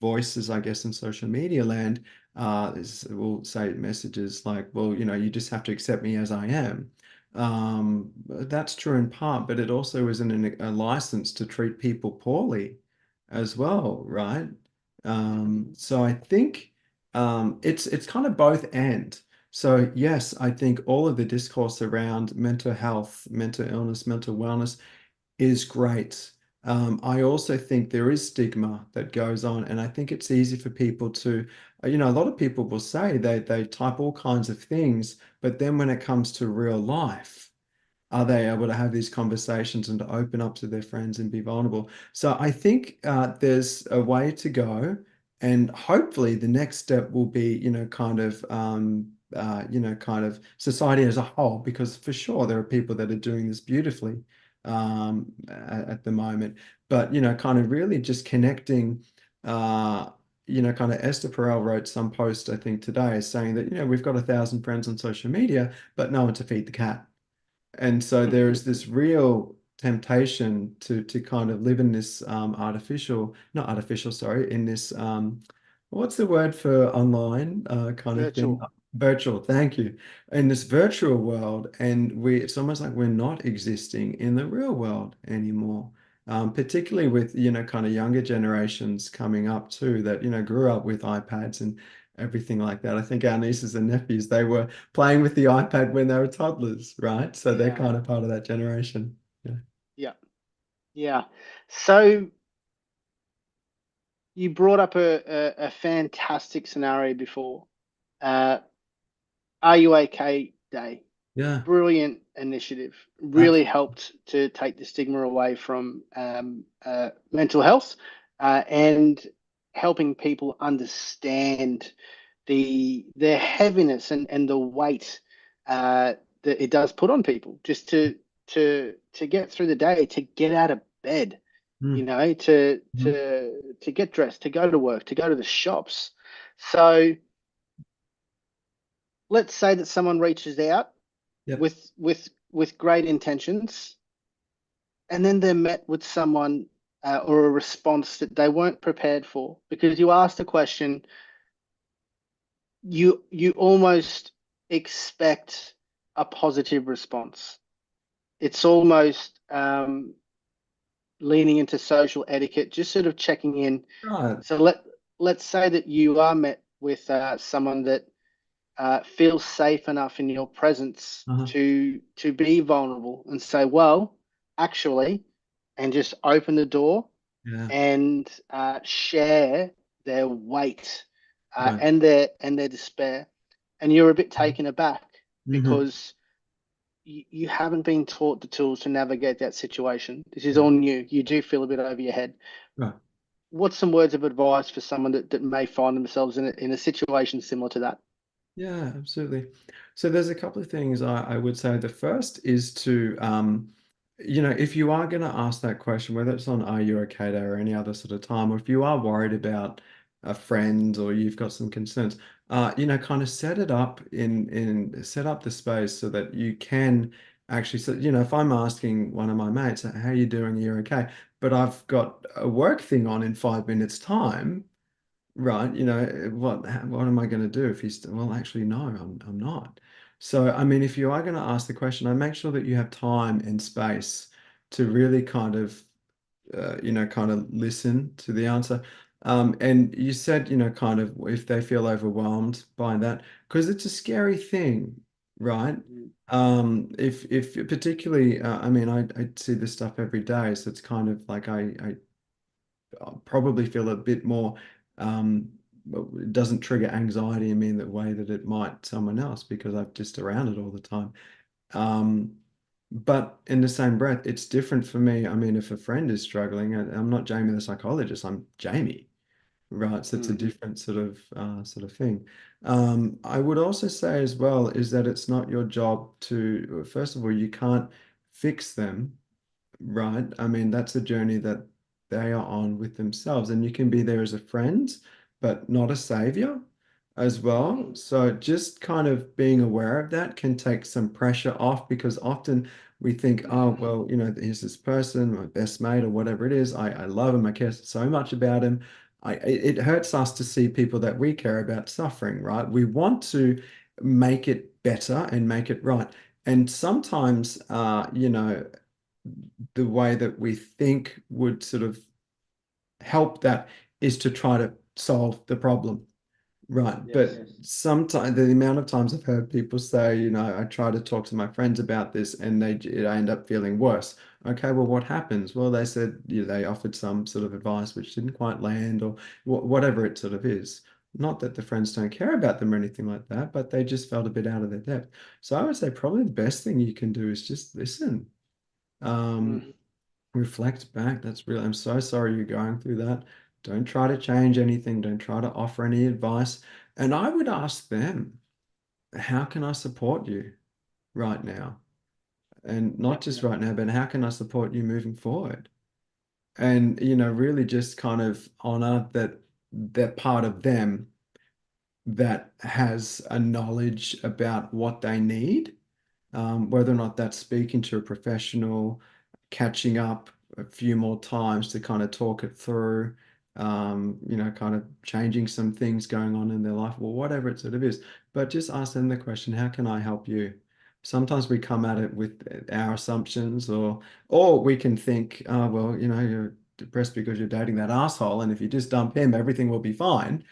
voices, I guess, in social media land will say messages like, well, you just have to accept me as I am. That's true in part, but it also isn't a license to treat people poorly as well, right? So I think it's kind of both and. So yes, I think all of the discourse around mental health, mental illness, mental wellness is great. I also think there is stigma that goes on, and I think it's easy for people to, a lot of people will say they type all kinds of things, but then when it comes to real life, are they able to have these conversations and to open up to their friends and be vulnerable? So I think there's a way to go, and hopefully the next step will be, kind of society as a whole, because for sure there are people that are doing this beautifully at the moment, but kind of really just connecting. Uh, kind of Esther Perel wrote some post, I think today, saying that, we've got 1,000 friends on social media, but no one to feed the cat. And so there is this real temptation to kind of live in this not artificial, sorry, in this what's the word for online kind of thing? Virtual. Virtual, thank you. In this virtual world, and it's almost like we're not existing in the real world anymore. Particularly with, kind of younger generations coming up too, that, grew up with iPads and everything like that. I think our nieces and nephews, they were playing with the iPad when they were toddlers, right? So they're Yeah. kind of part of that generation. Yeah. Yeah. Yeah. So you brought up a fantastic scenario before. Uh, Are You OK Day? Yeah. Brilliant initiative. Really Absolutely. helped to take the stigma away from mental health and helping people understand the heaviness and the weight that it does put on people just to get through the day, to get out of bed, Mm, mhm. to get dressed, to go to work, to go to the shops. So let's say that someone reaches out Yep. with great intentions, and then they're met with someone or a response that they weren't prepared for because you asked a question. You almost expect a positive response. It's almost leaning into social etiquette, just sort of checking in. Right. So let's say that you are met with someone that feel safe enough in your presence Uh-huh. to be vulnerable and say, well, actually, and just open the door Yeah. and share their weight Right. and their despair. And you're a bit taken aback Hmm. because you haven't been taught the tools to navigate that situation. This is Yeah. all new. You do feel a bit over your head. Right. What's some words of advice for someone that may find themselves in a situation similar to that? Yeah, absolutely. So there's a couple of things I would say. The first is to, if you are going to ask that question, whether it's on Are You Okay Day or any other sort of time, or if you are worried about a friend or you've got some concerns, kind of set up the space so that you can actually, so, if I'm asking one of my mates, how are you doing? Are you okay? But I've got a work thing on in 5 minutes time. Right, what am I going to do if he's well, actually, no, I'm not. So, I mean, if you are going to ask the question, I make sure that you have time and space to really kind of kind of listen to the answer. And you said, kind of if they feel overwhelmed by that, because it's a scary thing, right? Mm. If particularly, I mean, I see this stuff every day, so it's kind of like I probably feel a bit more, um, it doesn't trigger anxiety in me in the way that it might someone else because I'm just around it all the time. Um, but in the same breath, it's different for me. I mean, if a friend is struggling, I'm not Jamie the psychologist, I'm Jamie, right? So it's a Mm. different sort of thing. I would also say as well is that it's not your job to, first of all, you can't fix them. Right. I mean, that's a journey that they are on with themselves, and you can be there as a friend, but not a savior as well. Mm. So just kind of being aware of that can take some pressure off because often We think, oh, Mm. well, here's this person, my best mate or whatever it is. I love him. I care so much about him. It hurts us to see people that we care about suffering, right? We want to make it better and make it right. And sometimes, the way that we think would sort of help that is to try to solve the problem. Right. But Yes. sometimes the amount of times I've heard people say, I try to talk to my friends about this and I end up feeling worse. Okay, well, what happens? Well, they said they offered some sort of advice which didn't quite land or whatever it sort of is. Not that the friends don't care about them or anything like that, but they just felt a bit out of their depth. So I would say probably the best thing you can do is just listen. Mm. Um, Reflect back. That's real. I'm so sorry you're going through that. Don't try to change anything. Don't try to offer any advice. And I would ask them, how can I support you right now? And not Yep. just right now, but how can I support you moving forward? And, really just kind of honor that they're part of them that has a knowledge about what they need, whether or not that's speaking to a professional, catching up a few more times to kind of talk it through, kind of changing some things going on in their life, or whatever it sort of is. But just ask them the question, how can I help you? Sometimes we come at it with our assumptions, or we can think, oh, well, you're depressed because you're dating that asshole, and if you just dump him, everything will be fine.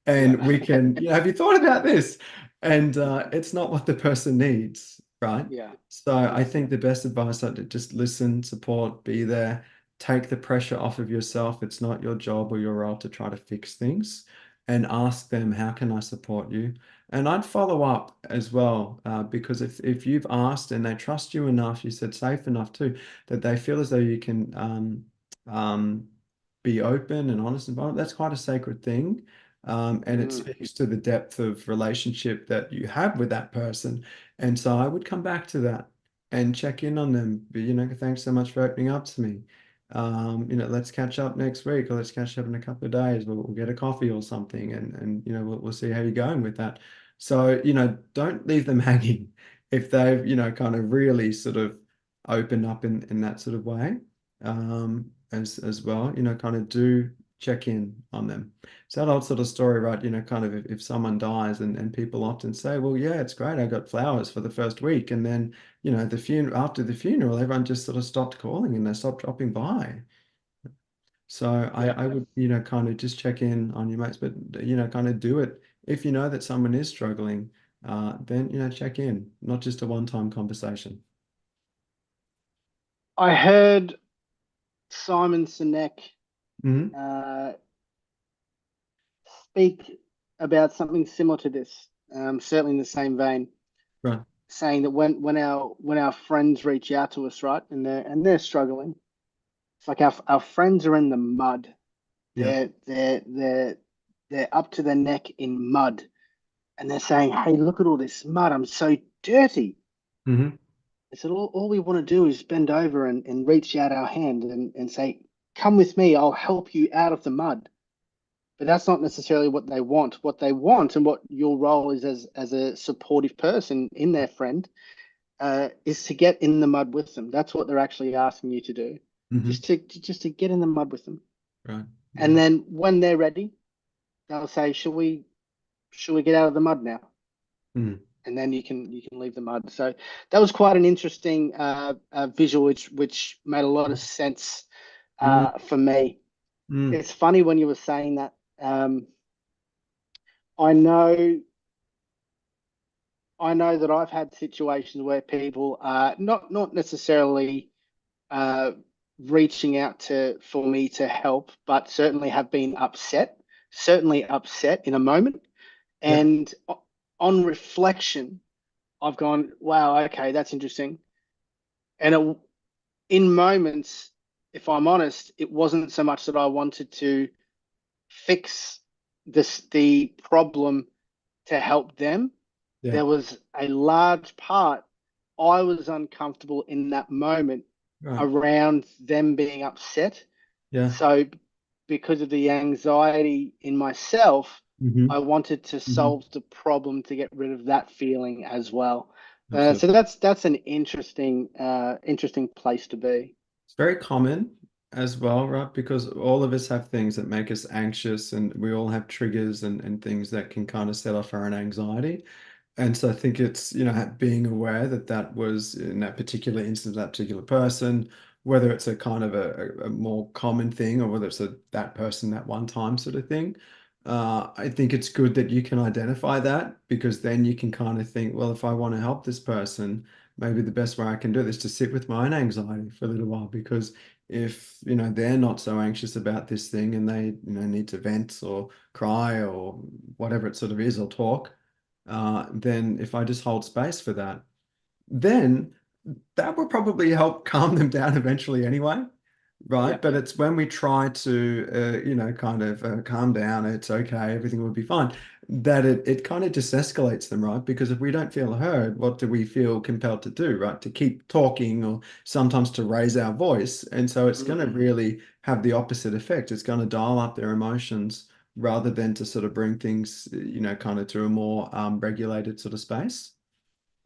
Yep. And we can, have you thought about this? And it's not what the person needs, right? Yeah. So I Yes. think the best advice is to just listen, support, be there, take the pressure off of yourself. It's not your job or your role to try to fix things, and ask them, how can I support you? And I'd follow up as well, because if you've asked and they trust you enough, you said safe enough too, that they feel as though you can be open and honest and vulnerable, that's quite a sacred thing. And it Mm. speaks to the depth of relationship that you have with that person. And so I would come back to that and check in on them. But, thanks so much for opening up to me. Let's catch up next week, or let's catch up in a couple of days. We'll get a coffee or something, and we'll see how you're going with that. So, don't leave them hanging if they've, kind of really sort of opened up in that sort of way. As well, kind of do check in on them. So that old sort of story, right? Kind of if someone dies and people often say, well, yeah, it's great. I got flowers for the first week. And then, the funeral after the funeral, everyone just sort of stopped calling and they stopped dropping by. So Yep. I would, kind of just check in on your mates, but kind of do it. If you know that someone is struggling, then check in, not just a one-time conversation. I heard Simon Sinek Hmm. uh, speak about something similar to this, certainly in the same vein, Right. saying that when our friends reach out to us, right, and they're struggling, it's like our friends are in the mud. Yeah. They're up to their neck in mud, and they're saying, "Hey, look at all this mud. I'm so dirty." Hmm. I said, all we want to do is bend over and reach out our hand and say, "Come with me. I'll help you out of the mud." But that's not necessarily what they want. What they want and what your role is as a supportive person in their friend is to get in the mud with them. That's what they're actually asking you to do, Hmm. just to get in the mud with them. Right. And Yeah. then when they're ready, they'll say, "Shall we get out of the mud now?" Mm. And then you can leave the mud. So that was quite an interesting visual, which made a lot of sense Mm. for me. Mm. It's funny when you were saying that. I know I know that I've had situations where people are not necessarily uh, reaching out to for me to help, but certainly upset in a moment. Yeah. And on reflection, I've gone, wow, okay, that's interesting. And in moments, if I'm honest, it wasn't so much that I wanted to fix the problem to help them. Yeah. There was a large part I was uncomfortable in that moment Right. around them being upset. Yeah. So, because of the anxiety in myself, Hmm. I wanted to Hmm. solve the problem to get rid of that feeling as well. Absolutely. So that's an interesting place to be. It's very common as well, right? Because all of us have things that make us anxious, and we all have triggers and things that can kind of set off our own anxiety. And so I think it's, being aware that that was in that particular instance, that particular person, whether it's a kind of a more common thing or whether it's that person that one time sort of thing. I think it's good that you can identify that, because then you can kind of think, well, if I want to help this person, maybe the best way I can do it is to sit with my own anxiety for a little while. Because if, they're not so anxious about this thing and they, need to vent or cry or whatever it sort of is, or talk, then if I just hold space for that, then that will probably help calm them down eventually anyway, Yeah, right? But it's when we try to, kind of calm down, it's okay, everything will be fine, that it kind of just escalates them, right? Because if we don't feel heard, what do we feel compelled to do, right? To keep talking, or sometimes to raise our voice. And so it's going to mm, really have the opposite effect. It's going to dial up their emotions rather than to sort of bring things, kind of to a more regulated sort of space.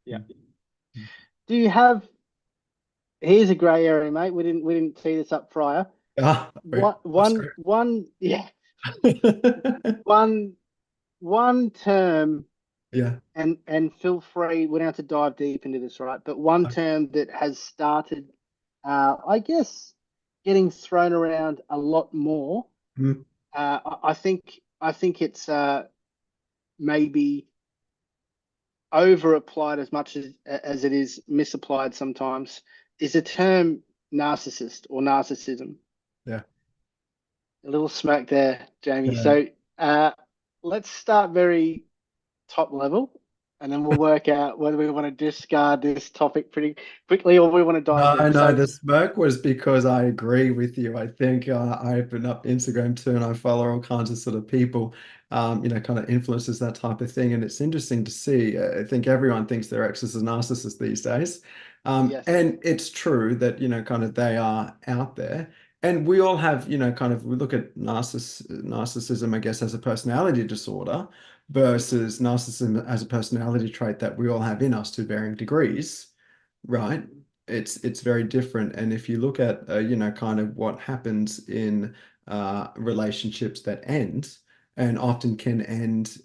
yeah. Do you have? Here's a grey area, mate. We didn't tee this up prior. Ah, wait, What I'm one sorry. one yeah one one term, Yeah. and feel free. We don't have to dive deep into this, right? But one term that has started, I guess, getting thrown around a lot more. Mm, I think it's maybe over applied as much as it is misapplied sometimes. Is the term narcissist or narcissism? yeah. A little smack there, Jamie. Yeah. So uh, let's start very top level, and then we'll work out whether we want to discard this topic pretty quickly or we want to dive No, deep. no, So the smirk was because I agree with you. I think I open up Instagram too, and I follow all kinds of sort of people, kind of influences that type of thing. And it's interesting to see. I think everyone thinks their ex is a narcissist these days. yes. And it's true that, kind of they are out there. And we all have, kind of, we look at narcissism, I guess, as a personality disorder Mhm. versus narcissism as a personality trait that we all have in us to varying degrees, right? Mhm. It's very different. And if you look at kind of what happens in relationships that end, and often can end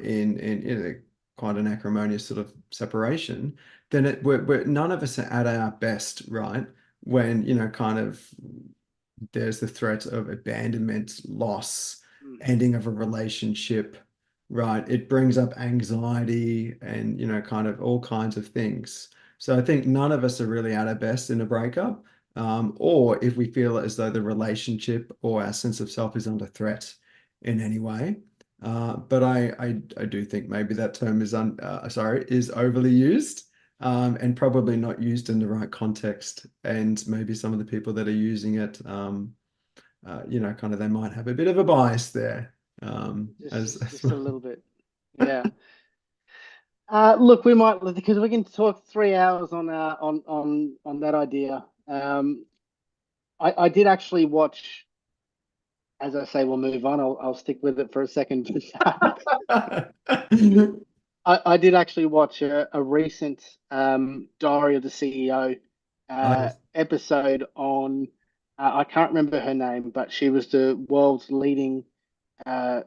in quite an acrimonious sort of separation, then none of us are at our best, right? When kind of there's the threat of abandonment, loss, Mhm. ending of a relationship, right? It brings up anxiety and, kind of all kinds of things. So I think none of us are really at our best in a breakup, or if we feel as though the relationship or our sense of self is under threat in any way. But I do think maybe that term is overly used, and probably not used in the right context. And maybe some of the people that are using it, kind of they might have a bit of a bias there. Just, As, just, as just a little bit. Yeah. Look, we might because we can talk 3 hours on that idea. I did actually watch. As I say, we'll move on. I'll stick with it for a second. I did actually watch a recent Diary of the CEO Nice. episode on. I can't remember her name, but she was the world's leading uh,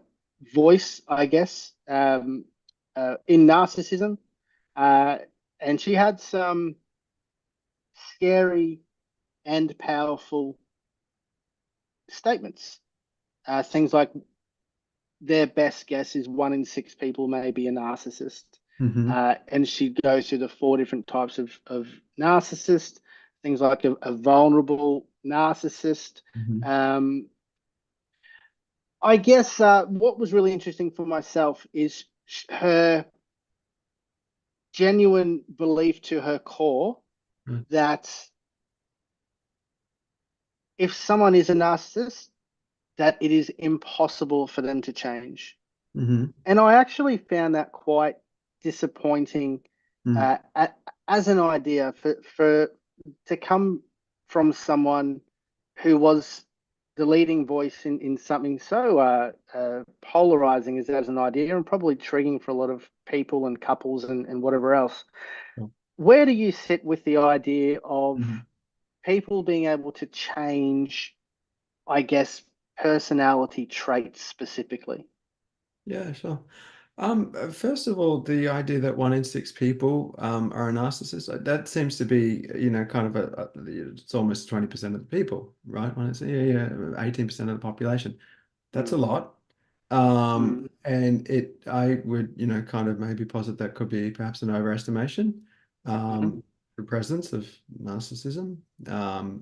voice, I guess, in narcissism, uh, and she had some scary and powerful statements. Things like their best guess is 1 in 6 people may be a narcissist. Hmm. And she goes through the 4 different types of narcissist, things like a vulnerable narcissist. Hmm. Um, I guess what was really interesting for myself is her genuine belief to her core that if someone is a narcissist, that it is impossible for them to change. Hmm. And I actually found that quite disappointing Hmm. as an idea for to come from someone who was the leading voice in something so polarizing as that as an idea, and probably intriguing for a lot of people and couples and whatever else. Sure. Where do you sit with the idea of Mhm. people being able to change, I guess, personality traits specifically? Yeah, sure. First of all, the idea that 1 in 6 people are a narcissist, that seems to be, kind of it's almost 20% of the people, right? Yeah, 18% of the population. That's a Mm, lot. mm, And I would, kind of maybe posit that could be perhaps an overestimation. mhm, The presence of narcissism,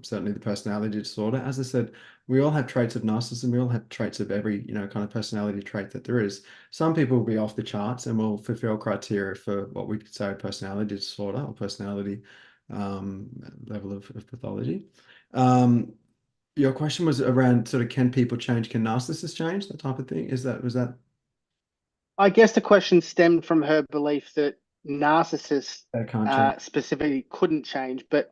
certainly the personality disorder. As I said, we all have traits of narcissism. We all have traits of every, kind of personality trait that there is. Some people will be off the charts and will fulfill criteria for what we could say a personality disorder or personality um, level of pathology. Um, your question was around sort of can people change? Can narcissists change? That type of thing. Was that I guess the question stemmed from her belief that narcissists they can't change? specifically couldn't change, but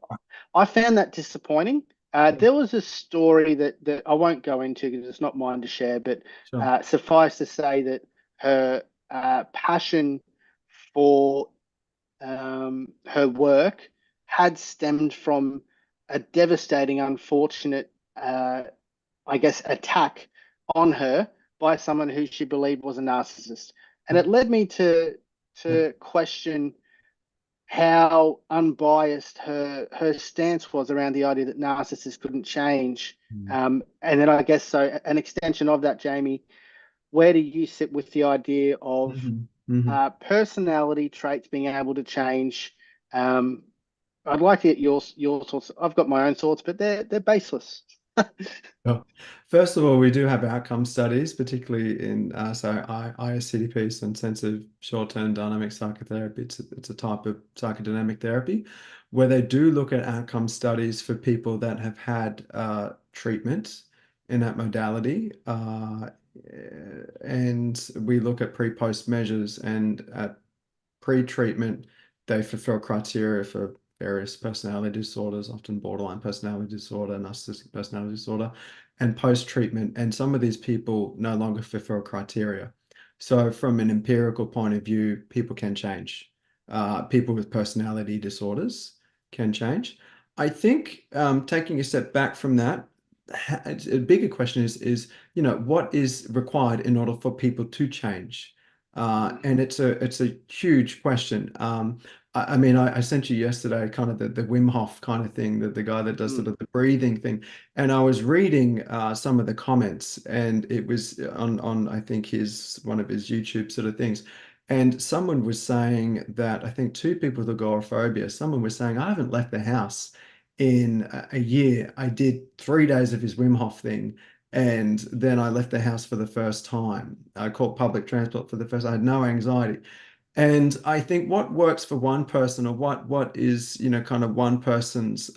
I found that disappointing. Yeah, There was a story that I won't go into because it's not mine to share, but sure. suffice to say that her passion for her work had stemmed from a devastating, unfortunate, I guess, attack on her by someone who she believed was a narcissist. And it led me Yeah. to question how unbiased her stance was around the idea that narcissists couldn't change. Mm. And then I guess so an extension of that, Jamie, where do you sit with the idea of Mhm. Mhm. personality traits being able to change? Um, I'd like to get your thoughts. I've got my own thoughts, but they're baseless. Yeah. First of all, we do have outcome studies, particularly in ISCDP, so intensive short-term dynamic psychotherapy. It's a type of psychodynamic therapy where they do look at outcome studies for people that have had treatment in that modality. And we look at pre-post measures, and at pre-treatment, they fulfill criteria for various personality disorders, often borderline personality disorder, narcissistic personality disorder, and post-treatment. And some of these people no longer fulfill criteria. So from an empirical point of view, people can change. People with personality disorders can change. I think taking a step back from that, a bigger question is, what is required in order for people to change? And it's a huge question. I mean, I sent you yesterday kind of the Wim Hof kind of thing, the guy that does sort Mm, of the breathing thing. And I was reading some of the comments, and it was on I think his one of his YouTube sort of things. And someone was saying that I think two people with agoraphobia, someone was saying, I haven't left the house in a year. I did 3 days of his Wim Hof thing. And then I left the house for the first time. I caught public transport for the first. I had no anxiety. And I think what works for one person, or what is, kind of one person's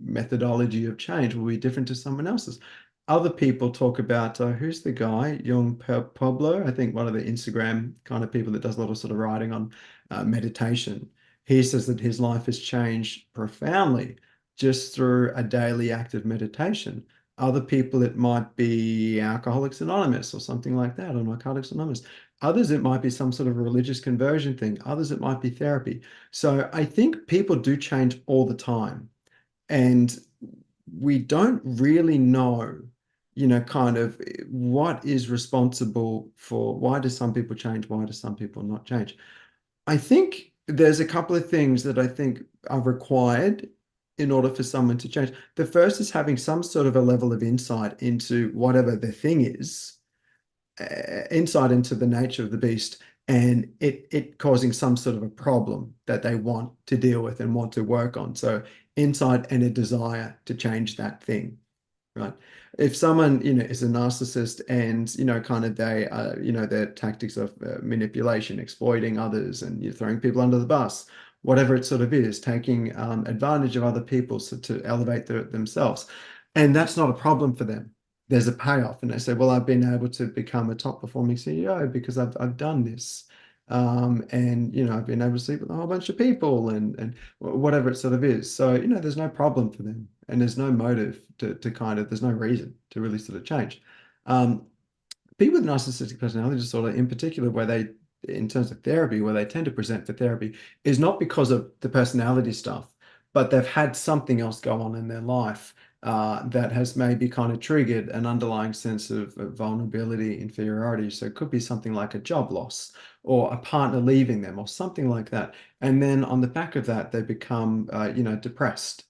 methodology of change will be different to someone else's. Other people talk about who's the guy, Pablo, I think one of the Instagram kind of people that does a lot of sort of writing on meditation. He says that his life has changed profoundly just through a daily act of meditation. Other people, it might be Alcoholics Anonymous or something like that, or Narcotics Anonymous. Others, it might be some sort of religious conversion thing. Others, it might be therapy. So I think people do change all the time. And we don't really know, kind of what is responsible for why do some people change, why do some people not change. I think there's a couple of things that I think are required in order for someone to change. The first is having some sort of a level of insight into whatever the thing is, insight into the nature of the beast, and it causing some sort of a problem that they want to deal with and want to work on. So insight and a desire to change that thing, right? If someone, is a narcissist and, kind of their tactics of manipulation, exploiting others, and you're throwing people under the bus, whatever it sort of is, taking advantage of other people to elevate themselves. And that's not a problem for them. There's a payoff. And they say, well, I've been able to become a top performing CEO because I've done this. And I've been able to sleep with a whole bunch of people and whatever it sort of is. So there's no problem for them, and there's no motive to kind of there's no reason to really sort of change. Um, People with narcissistic personality disorder, in particular, where they, in terms of therapy, where they tend to present for therapy, is not because of the personality stuff, but they've had something else go on in their life that has maybe kind of triggered an underlying sense of vulnerability, inferiority. So it could be something like a job loss or a partner leaving them or something like that. And then on the back of that, they become, depressed,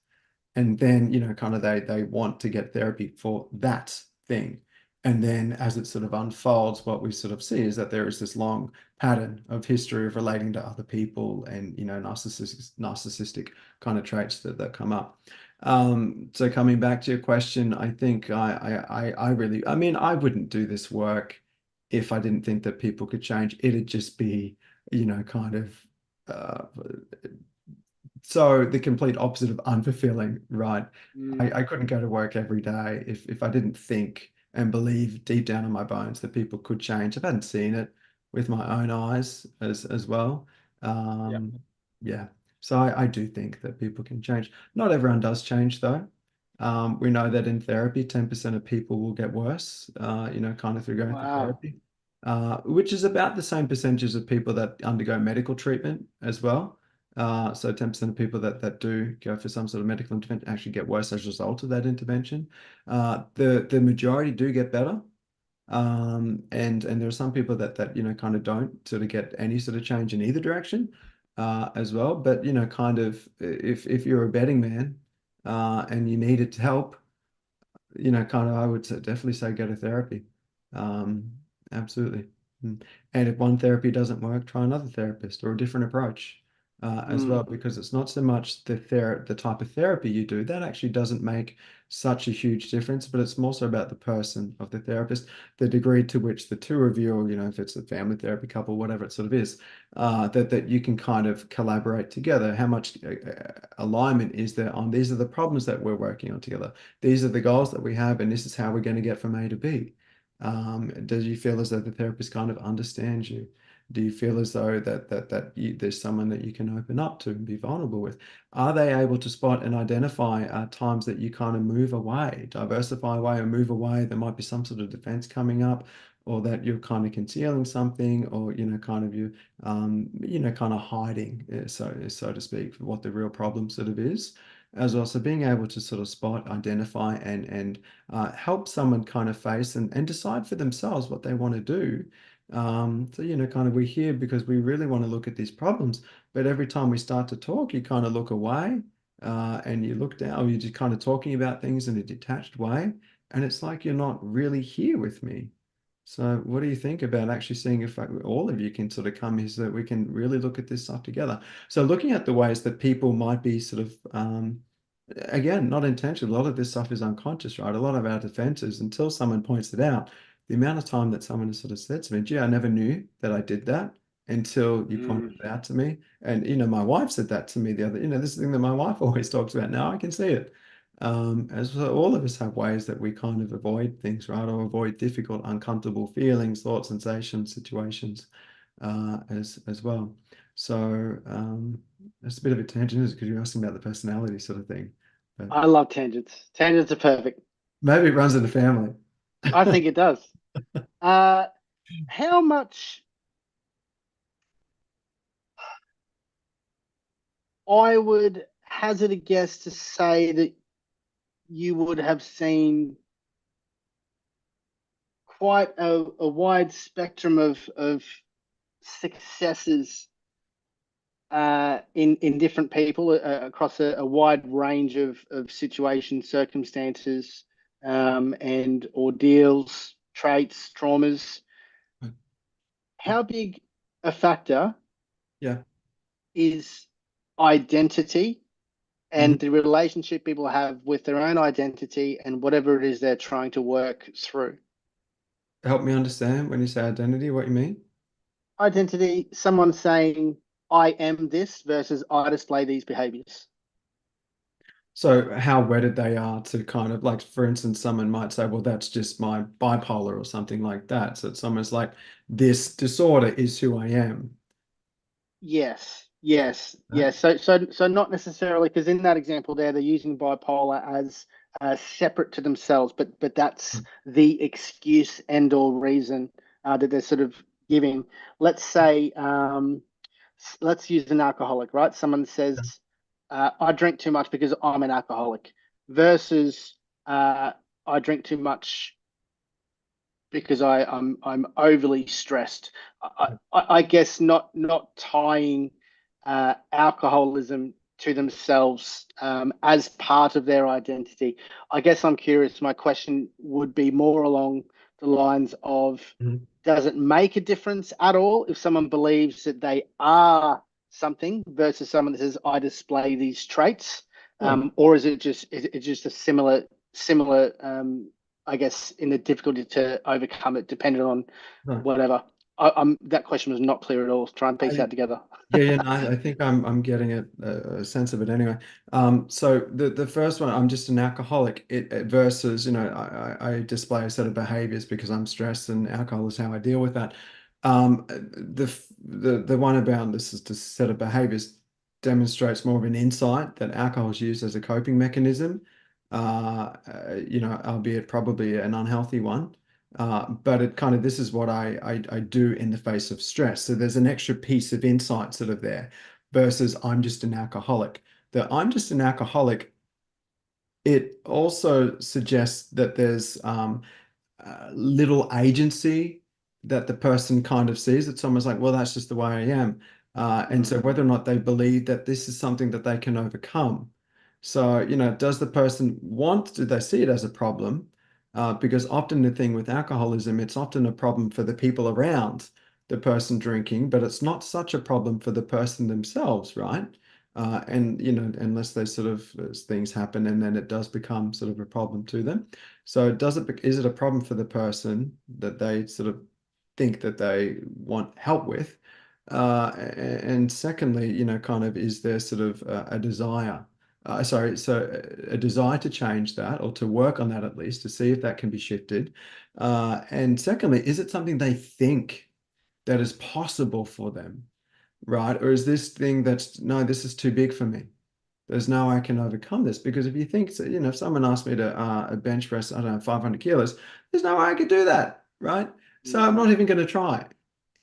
and then kind of they want to get therapy for that thing. And then as it sort of unfolds, what we sort of see is that there is this long pattern of history of relating to other people, and narcissistic kind of traits that come up. So coming back to your question, I think I really, I mean, I wouldn't do this work if I didn't think that people could change. It'd just be kind of uh, so the complete opposite of unfulfilling, right? Mm, I couldn't go to work every day if I didn't think and believe deep down in my bones that people could change. If I hadn't seen it with my own eyes as well. yeah. Yeah. So I do think that people can change. Not everyone does change though. We know that in therapy, 10% of people will get worse, kind of through going through Wow. therapy, which is about the same percentages of people that undergo medical treatment as well. So 10% of people that do go for some sort of medical intervention actually get worse as a result of that intervention. The majority do get better. And there are some people that kind of don't sort of get any sort of change in either direction as well. But kind of if you're a betting man and you needed help, kind of, I would definitely say go to therapy. Um, Absolutely. And if one therapy doesn't work, try another therapist or a different approach as Mm, well, because it's not so much the type of therapy you do that actually doesn't make such a huge difference, but it's more so about the person of the therapist, the degree to which the two of you, or if it's a family therapy couple, whatever it sort of is, that you can kind of collaborate together. How much alignment is there on these are the problems that we're working on together, these are the goals that we have, and this is how we're going to get from A to B. Do you feel as though the therapist kind of understands you? Do you feel as though there's someone that you can open up to and be vulnerable with? Are they able to spot and identify times that you kind of move away, diversify away, or move away? There might be some sort of defense coming up, or that you're kind of concealing something, or kind of kind of hiding, so to speak, what the real problem sort of is as well. So being able to sort of spot, identify, and help someone kind of face and decide for themselves what they want to do. So kind of we're here because we really want to look at these problems, but every time we start to talk, you kind of look away, and you look down, or you're just kind of talking about things in a detached way, and it's like you're not really here with me. So what do you think about actually seeing if all of you can sort of come here so that we can really look at this stuff together? So looking at the ways that people might be sort of, again, not intentional. A lot of this stuff is unconscious, right? A lot of our defenses, until someone points it out, the amount of time that someone has sort of said to me, gee, I never knew that I did that until you pointed mm. it out to me. And, my wife said that to me the other, this is the thing that my wife always talks about. Now I can see it. As well, all of us have ways that we kind of avoid things, right? Or avoid difficult, uncomfortable feelings, thoughts, sensations, situations, as well. So it's a bit of a tangent, is because you're asking about the personality sort of thing, but I love tangents. Tangents are perfect. maybe it runs in the family. I think it does. Uh, how much I would hazard a guess to say that you would have seen quite a wide spectrum of successes in different people across a wide range of situations, circumstances, and ordeals, traits, traumas. How big a factor Yeah. is identity Mhm. and the relationship people have with their own identity and whatever it is they're trying to work through? Help me understand when you say identity, what you mean. Identity, someone saying, I am this versus I display these behaviors. So how wedded they are to kind of like, for instance, someone might say, well, that's just my bipolar or something like that. So it's almost like this disorder is who I am. Yes, yes, Right? yes. So not necessarily, because in that example there, they're using bipolar as separate to themselves, but that's the excuse and or reason that they're sort of giving. Let's say, let's use an alcoholic, right? Someone says, "I drink too much because I'm an alcoholic," versus "I drink too much because I'm overly stressed." I guess not tying alcoholism to themselves as part of their identity. I guess I'm curious. My question would be more along the lines of, Mhm. does it make a difference at all if someone believes that they are something versus someone that says, "I display these traits," Yeah. or is it just a similar I guess, in the difficulty to overcome it, depending on Right. whatever. That question was not clear at all. Try and piece I, that together. yeah, no, I think I'm getting a sense of it anyway. So the first one, I'm just an alcoholic. It versus, I display a set of behaviors because I'm stressed, and alcohol is how I deal with that. The one about this is just set of behaviors demonstrates more of an insight that alcohol is used as a coping mechanism. Albeit probably an unhealthy one. But it kind of, this is what I do in the face of stress. So there's an extra piece of insight sort of there versus I'm just an alcoholic. The I'm just an alcoholic, it also suggests that there's little agency that the person kind of sees. It's almost like, well, that's just the way I am. And so Mm, whether or not they believe that this is something that they can overcome. So, does the person want, do they see it as a problem? Because often the thing with alcoholism, it's often a problem for the people around the person drinking, but it's not such a problem for the person themselves, right? And, unless they sort of, as things happen, and then it does become sort of a problem to them. So is it a problem for the person that they sort of think that they want help with? And secondly, kind of, is there sort of a desire? A desire to change that, or to work on that at least, to see if that can be shifted. And secondly, is it something they think that is possible for them, right? Or is this thing that's, no, this is too big for me? There's no way I can overcome this, because if you think, so, if someone asked me to bench press, I don't know, 500 kilos, there's no way I could do that, right? So I'm not mhm. even going to try.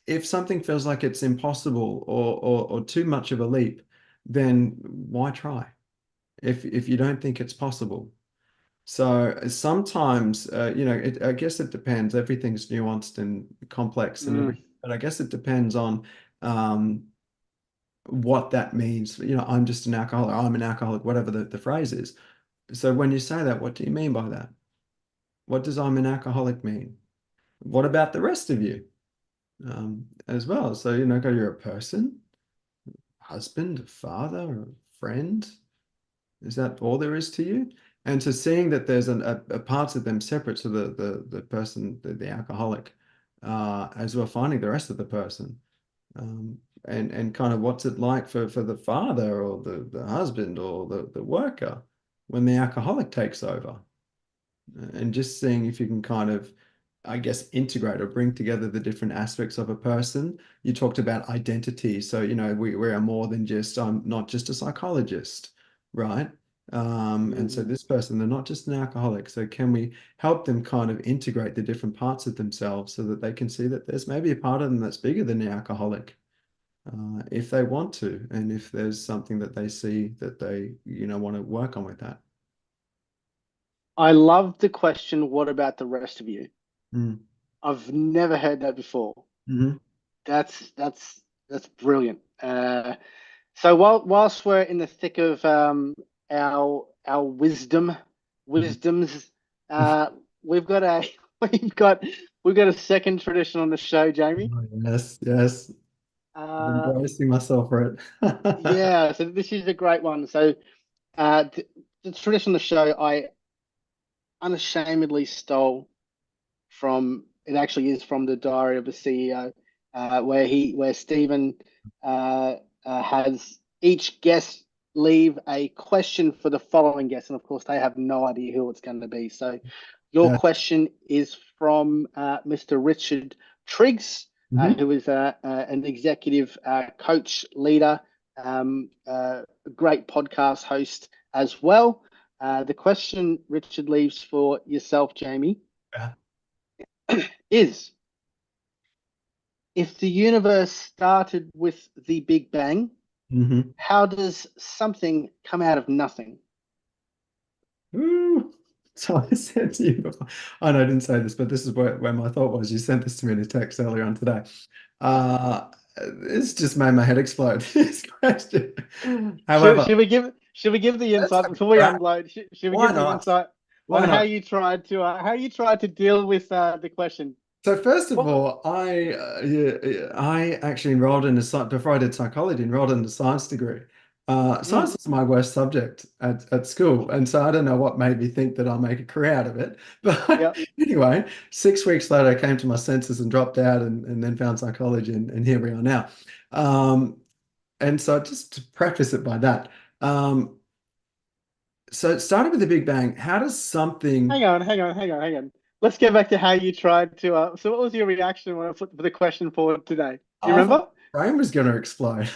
If something feels like it's impossible, or too much of a leap, then why try if you don't think it's possible? So sometimes, I guess it depends. Everything's nuanced and complex and Mm. everything, but I guess it depends on um, what that means. I'm just an alcoholic, I'm an alcoholic, whatever the phrase is. So when you say that, what do you mean by that? What does I'm an alcoholic mean? What about the rest of you as well? So, you're a person, husband, a father, a friend. Is that all there is to you? And to seeing that there's a parts of them separate to the person, the alcoholic, as well, finding the rest of the person. Um, and kind of, what's it like for the father, or the husband, or the worker, when the alcoholic takes over, and just seeing if you can kind of, I guess, integrate or bring together the different aspects of a person. You talked about identity. So, we are more than just, I'm not just a psychologist, right? And so Mm. this person, they're not just an alcoholic. So can we help them kind of integrate the different parts of themselves so that they can see that there's maybe a part of them that's bigger than the alcoholic, if they want to, and if there's something that they see that they, want to work on with that. I love the question, what about the rest of you? Mm. I've never heard that before. Hmm. That's brilliant. So whilst we're in the thick of our wisdoms, uh, we've got a we've got we've got a second tradition on the show, Jamie. Oh, yes, yes. I'm Uh, bracing myself for it. yeah, so this is a great one. So the tradition on the show I unashamedly stole from. It actually is from the Diary of the CEO, where Stephen uh, has each guest leave a question for the following guest, and of course they have no idea who it's going to be. So your Yes. question is from Mr. Richard Triggs. Hmm. who is an executive coach leader, a great podcast host as well. The question Richard leaves for yourself, Jamie, Yeah. is if the universe started with the Big Bang, Hmm. how does something come out of nothing? Ooh. So I said to you before, I know I didn't say this, but this is where my thought was. You sent this to me in a text earlier on today. Uh, it's just made my head explode, this question. Should, However, should we give should we give the let's insight have a before we crack. unload? Should we Why give the not? insight on Why not? how you tried to deal with the question? So first of Well, all, I actually enrolled in a before I did psychology, enrolled in a science degree. Science mm, was my worst subject at school, and so I don't know what made me think that I'll make a career out of it. But yeah. anyway, 6 weeks later, I came to my senses and dropped out, and then found psychology, and here we are now. Um, and so just to preface it by that, so it started with the Big Bang. How does something? Hang on. Let's get back to how you tried to. So, what was your reaction when I put the question forward today? Do you I thought remember? my brain was going to explode.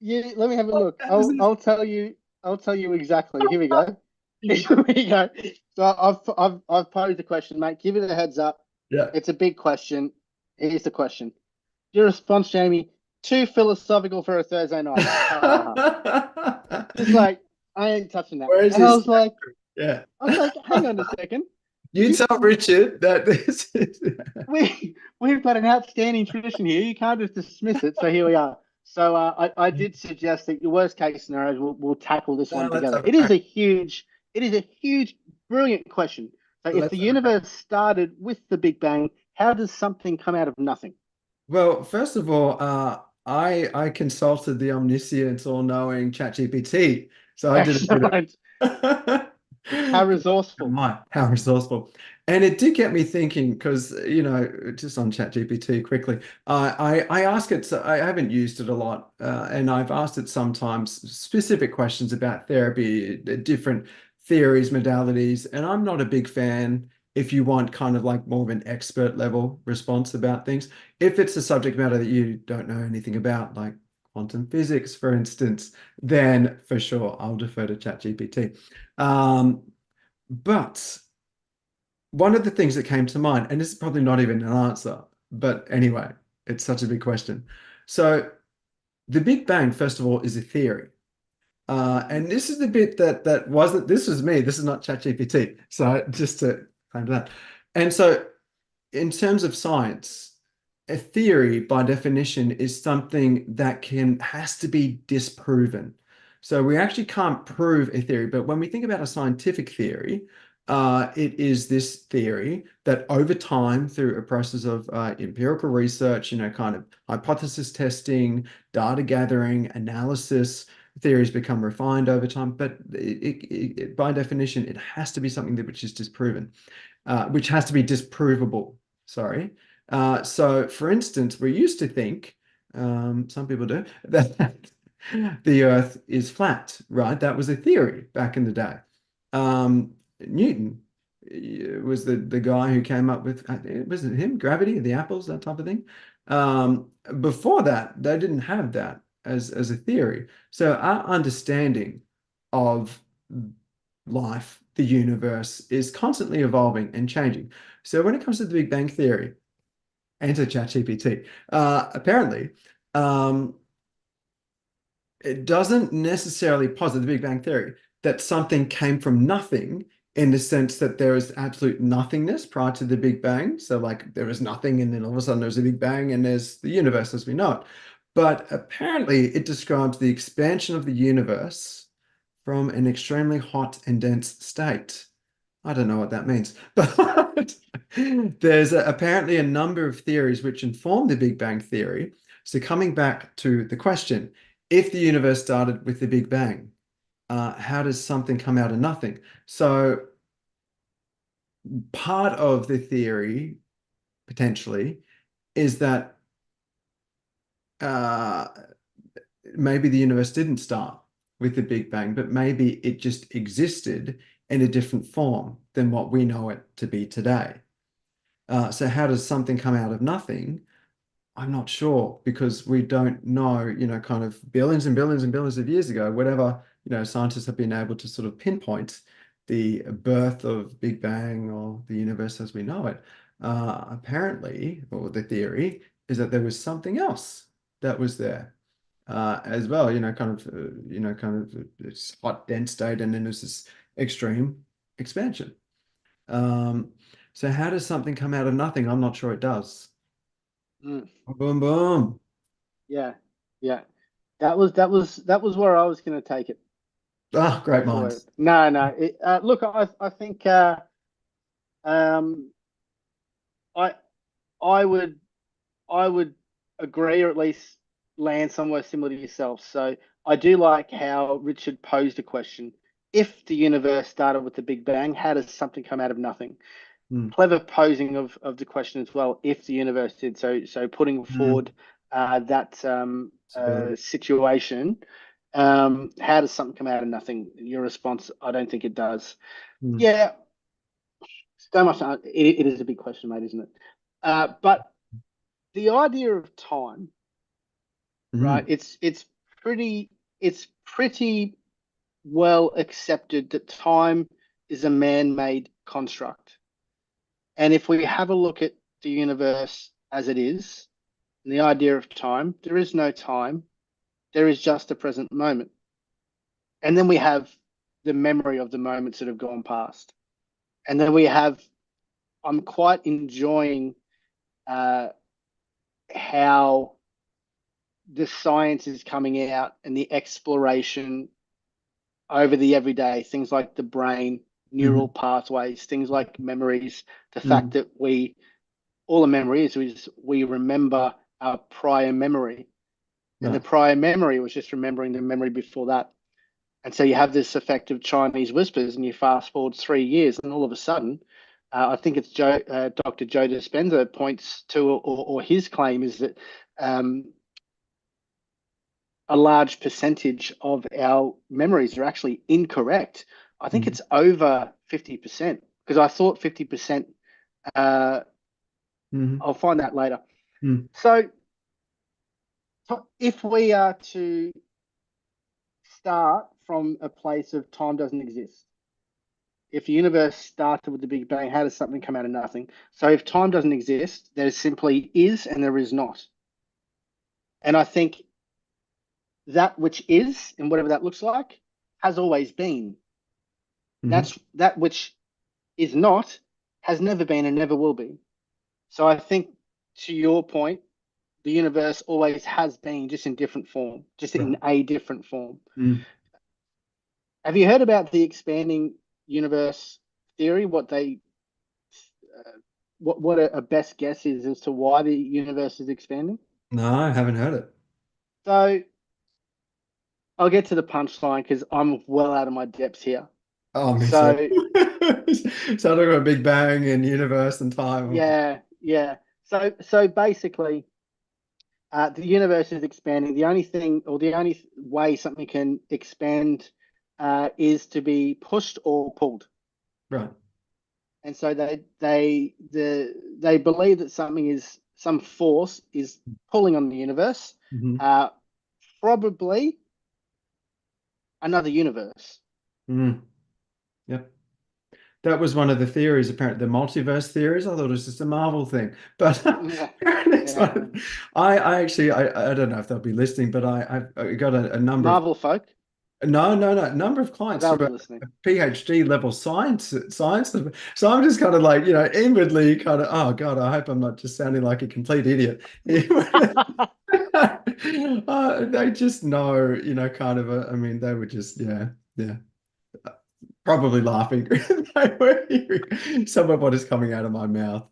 You. Let me have a What look. is this? I'll tell you. I'll tell you exactly. Here we go. Here we go. So, I've posed a question, mate. Give it a heads up. Yeah. It's a big question. Here's the question. Your response, Jamie, too philosophical for a Thursday night. Ha ha ha. Just like, I ain't touching that. Where is And I this? was like, Yeah. hang on a second. You You tell Richard that this is. we've got an outstanding tradition here. You can't just dismiss it. So here we are. So I did suggest that your worst case scenarios we'll tackle this Now one let's together. have a crack. It is a huge, brilliant question. So if the Let's have a crack. universe started with the Big Bang, how does something come out of nothing? Well, first of all, I consulted the omniscient, all-knowing ChatGPT. So I did a bit Excellent. of How resourceful. how resourceful. And it did get me thinking because, just on ChatGPT quickly, I ask it, so I haven't used it a lot, and I've asked it sometimes specific questions about therapy, different theories, modalities, and I'm not a big fan if you want kind of like more of an expert level response about things. If it's a subject matter that you don't know anything about, like quantum physics, for instance, then for sure I'll defer to ChatGPT. Um, but one of the things that came to mind, and this is probably not even an answer, but anyway, it's such a big question. So the Big Bang, first of all, is a theory. Mhm. And this is the bit that wasn't, this was me, this is not ChatGPT. So just to claim that. And so in terms of science, a theory by definition is something that has to be disproven. So we actually can't prove a theory, but when we think about a scientific theory, it is this theory that over time, through a process of empirical research, kind of hypothesis testing, data gathering, analysis, theories become refined over time. But by definition, it has to be something which is disproven, which has to be disprovable. Sorry. So, for instance, we used to think, some people do, that the Earth is flat, right? That was a theory back in the day. Newton was the guy who came up with, was it him? Gravity, the apples, that type of thing. Before that, they didn't have that as a theory. So, our understanding of life, the universe, is constantly evolving and changing. So, when it comes to the Big Bang Theory, and to ChatGPT. Apparently, um, it doesn't necessarily posit the Big Bang Theory that something came from nothing in the sense that there is absolute nothingness prior to the Big Bang. So, like, there is nothing, and then all of a sudden there's a Big Bang, and there's the universe as we know it. But apparently, it describes the expansion of the universe from an extremely hot and dense state. I don't know what that means, but there's apparently a number of theories which inform the Big Bang Theory. So, coming back to the question, if the universe started with the Big Bang, how does something come out of nothing? So, part of the theory, potentially, is that uh, maybe the universe didn't start with the Big Bang, but maybe it just existed in a different form than what we know it to be today. So how does something come out of nothing? I'm not sure because we don't know, kind of billions and billions and billions of years ago, whatever, scientists have been able to sort of pinpoint the birth of Big Bang or the universe as we know it. Apparently, or the theory is that there was something else that was there as well, kind of this hot, dense state, and then there's this extreme expansion. Um, so how does something come out of nothing? I'm not sure it does. Mm, Boom, boom. yeah, yeah. That was where I was going to take it. Ah, Go great for it. minds. No, no. Look, I think um, I I would I would agree, or at least land somewhere similar to yourself. So I do like how Richard posed a question. If the universe started with the Big Bang, how does something come out of nothing? Mm, Clever posing of the question as well. If the universe did so, putting mm, forward that possibility. situation, how does something come out of nothing? Your response, I don't think it does. Mm, Yeah, so much. It is a big question, mate, isn't it? But the idea of time, right? mm, It's pretty well accepted that time is a man-made construct. And if we have a look at the universe as it is, and the idea of time, there is no time, there is just the present moment. And then we have the memory of the moments that have gone past. And then I'm quite enjoying uh, how the science is coming out and the exploration over the everyday, things like the brain, neural mm, pathways, things like memories, the fact mm. that all a memory is we remember our prior memory. And the Right. prior memory was just remembering the memory before that. And so you have this effect of Chinese whispers, and you fast forward 3 years, and all of a sudden, I think it's Dr. Joe Dispenza points to, or his claim is that um, a large percentage of our memories are actually incorrect. I think Mm, it's over 50%, because I thought 50%. Uh, mm, I'll find that later. mm, So if we are to start from a place of time doesn't exist, if the universe started with the Big Bang, how does something come out of nothing? So if time doesn't exist, there simply is and there is not. And I think that which is, and whatever that looks like, has always been. mm. That which is not has never been and never will be. So I think, to your point, the universe always has been, just in different form, just in Right. a different form. Mm. Have you heard about the expanding universe theory? Uh, what a best guess is as to why the universe is expanding? No, I haven't heard it. So I'll get to the punchline because I'm well out of my depths here. Oh, me too. So So I talk about Big Bang and universe and time. yeah, yeah. So basically, the universe is expanding. The only thing, or the only way something can expand, is to be pushed or pulled. Right. And so they believe that some force is pulling on the universe, Hmm. uh, probably another universe. Mm. Yep. That was one of the theories, apparently, the multiverse theories. I thought it was just a Marvel thing, but Yeah, it's yeah. one I actually, I don't know if they'll be listening, but I got a number of, Marvel folk, no, no, no, number of clients they'll from be a listening. PhD level science. So I'm just kind of like, inwardly kind of, oh God, I hope I'm not just sounding like a complete idiot. They just know, kind of I mean, they were just, yeah, yeah, probably laughing. They were hearing some of what is coming out of my mouth.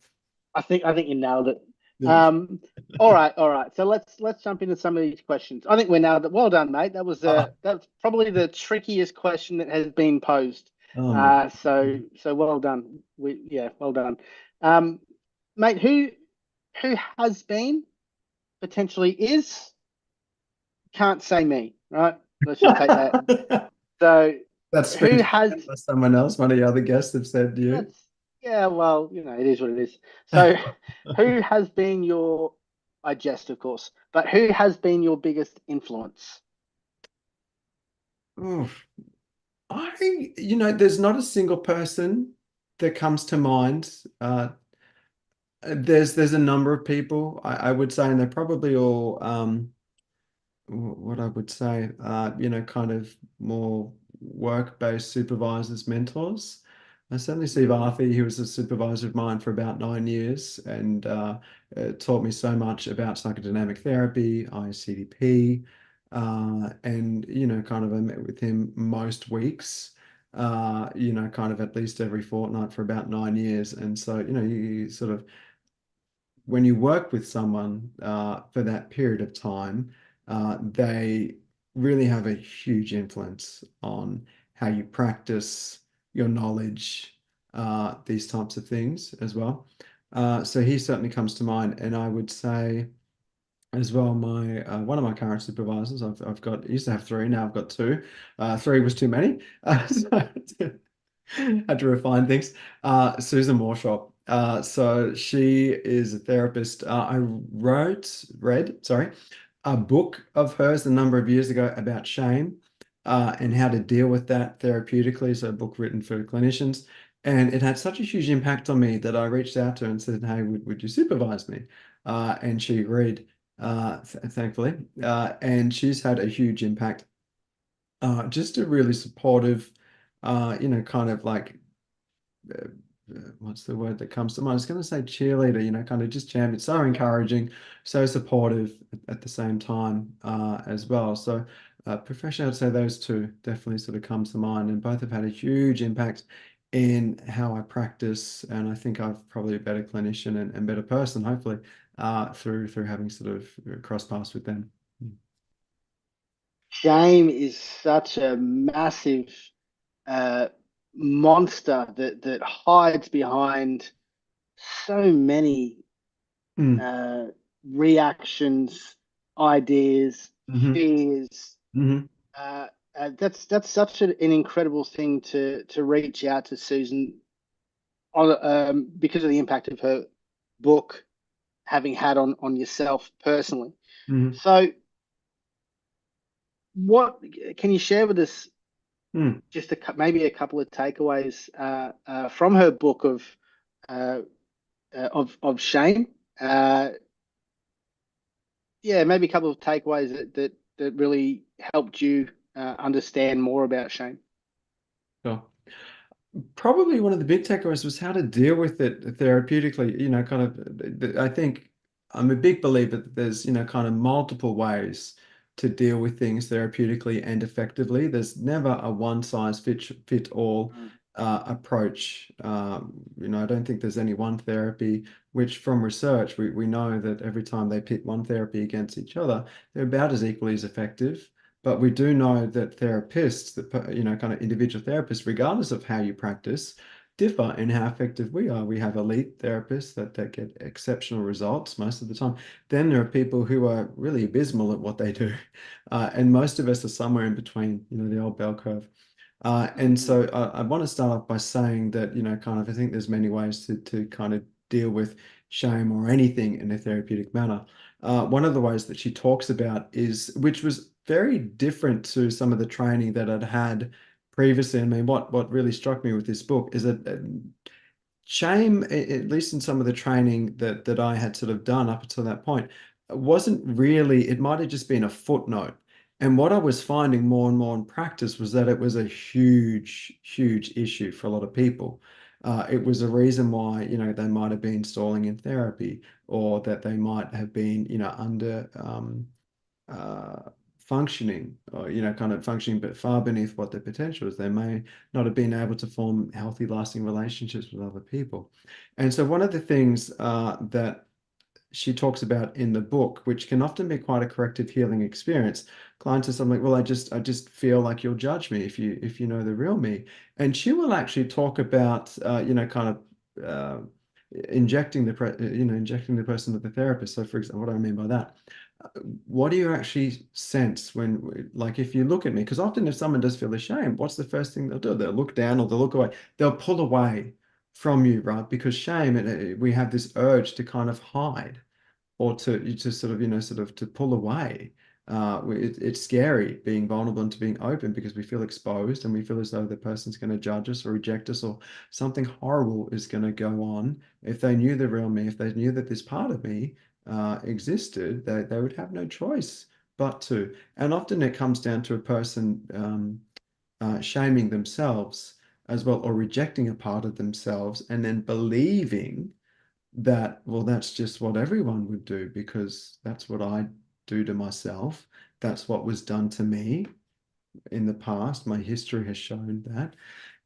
I think you nailed it. Yeah. Um, all right, all right. So let's jump into some of these questions. I think we nailed it. Well done, mate. Oh, That's probably the trickiest question that has been posed. oh my. So well done. Well done. Um, Mate, who has been, potentially is, can't say me, right? Let's just take that. So That who speaks has unless someone else, one of the other guests have said you. that's Yeah, well, it is what it is. So, who has been I jest, of course, but who has been your biggest influence? Oof. There's not a single person that comes to mind. There's a number of people I would say, and they're probably all what I would say, kind of more work-based supervisors, mentors. I certainly Steve Mm, Arthur, he was a supervisor of mine for about 9 years and taught me so much about psychodynamic therapy, ICDP, and, kind of I met with him most weeks, kind of at least every fortnight for about 9 years. And so, you sort of when you work with someone for that period of time, they really have a huge influence on how you practice your knowledge, these types of things as well. So he certainly comes to mind, and I would say as well, my one of my current supervisors, I've got used to have three, now I've got two. Three was too many, so had to refine things. Susan Morshaw. So she is a therapist. I read, sorry, a book of hers a number of years ago about shame and how to deal with that therapeutically. So a book written for clinicians. And it had such a huge impact on me that I reached out to her and said, "Hey, would you supervise me?" And she agreed, thankfully. And she's had a huge impact. Just a really supportive, kind of like what's the word that comes to mind? I was going to say cheerleader, kind of just champion, so yeah. encouraging, so supportive at the same time as well. So professionally, I'd say those two definitely sort of comes to mind, and both have had a huge impact in how I practice. And I think I've probably a better clinician and better person, hopefully, through having sort of crossed paths with them. Shame is such a massive uh, monster that hides behind so many Mm. uh, reactions, ideas, Hmm. fears. Hmm. Uh, that's such an incredible thing to reach out to Susan because of the impact of her book having had on yourself personally. Hmm. So, what can you share with us? Mm. Just maybe a couple of takeaways from her book uh, of shame. Uh, yeah, maybe a couple of takeaways that really helped you understand more about shame. Sure. Probably one of the big takeaways was how to deal with it therapeutically. Kind of, I think I'm a big believer that there's, kind of multiple ways to deal with things therapeutically and effectively. There's never a one size fit all Mm, approach. I don't think there's any one therapy, which from research, we know that every time they pit one therapy against each other, they're about as equally as effective. But we do know that therapists, that kind of individual therapists, regardless of how you practice, differ in how effective we are. We have elite therapists that get exceptional results most of the time. Then there are people who are really abysmal at what they do, and most of us are somewhere in between. The old bell curve. And mm, so I want to start off by saying that, kind of, I think there's many ways to kind of deal with shame or anything in a therapeutic manner. One of the ways that she talks about which was very different to some of the training that I'd had previously. I mean, what really struck me with this book is that shame, at least in some of the training that I had sort of done up until that point, wasn't really, it might have just been a footnote. And what I was finding more and more in practice was that it was a huge, huge issue for a lot of people. It was a reason why, they might have been stalling in therapy, or that they might have been, under uh, functioning, or kind of functioning but far beneath what their potential is. They may not have been able to form healthy lasting relationships with other people. And so one of the things that she talks about in the book, which can often be quite a corrective healing experience. Clients are something like, well, I just feel like you'll judge me if you know the real me. And she will actually talk about kind of injecting the person with the therapist. So for example, what do I mean by that? What do you actually sense when, like, if you look at me? Because often if someone does feel ashamed, what's the first thing they'll do? They'll look down or they'll look away. They'll pull away from you, right? Because shame, we have this urge to kind of hide or to sort of, sort of to pull away. It's scary being vulnerable and to being open because we feel exposed and we feel as though the person's going to judge us or reject us or something horrible is going to go on. If they knew the real me, if they knew that this part of me existed, they would have no choice but to. And often it comes down to a person shaming themselves as well or rejecting a part of themselves and then believing that, well, that's just what everyone would do because that's what I do to myself. That's what was done to me in the past. My history has shown that.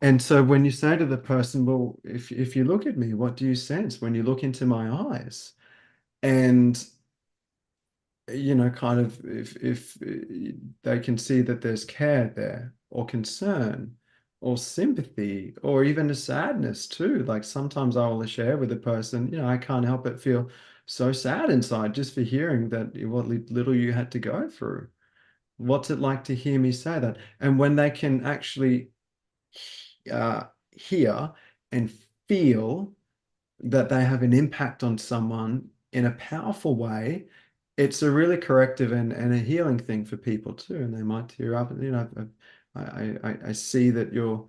And so when you say to the person, well, if you look at me, what do you sense when you look into my eyes? And kind of if they can see that there's care there or concern or sympathy or even a sadness too. Like sometimes I will share with a person, I can't help but feel so sad inside just for hearing that what little you had to go through. What's it like to hear me say that? And when they can actually hear and feel that they have an impact on someone in a powerful way, it's a really corrective and a healing thing for people too. And they might tear up. I see that you're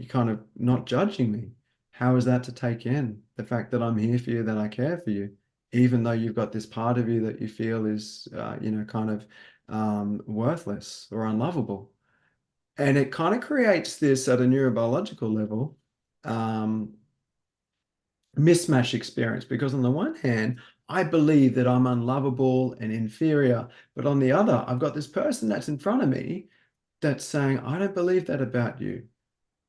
kind of not judging me. How is that to take in? The fact that I'm here for you, that I care for you, even though you've got this part of you that you feel is, kind of worthless or unlovable. And it kind of creates this at a neurobiological level. Um, Mismatch experience because on the one hand, I believe that I'm unlovable and inferior, but on the other, I've got this person that's in front of me that's saying, I don't believe that about you.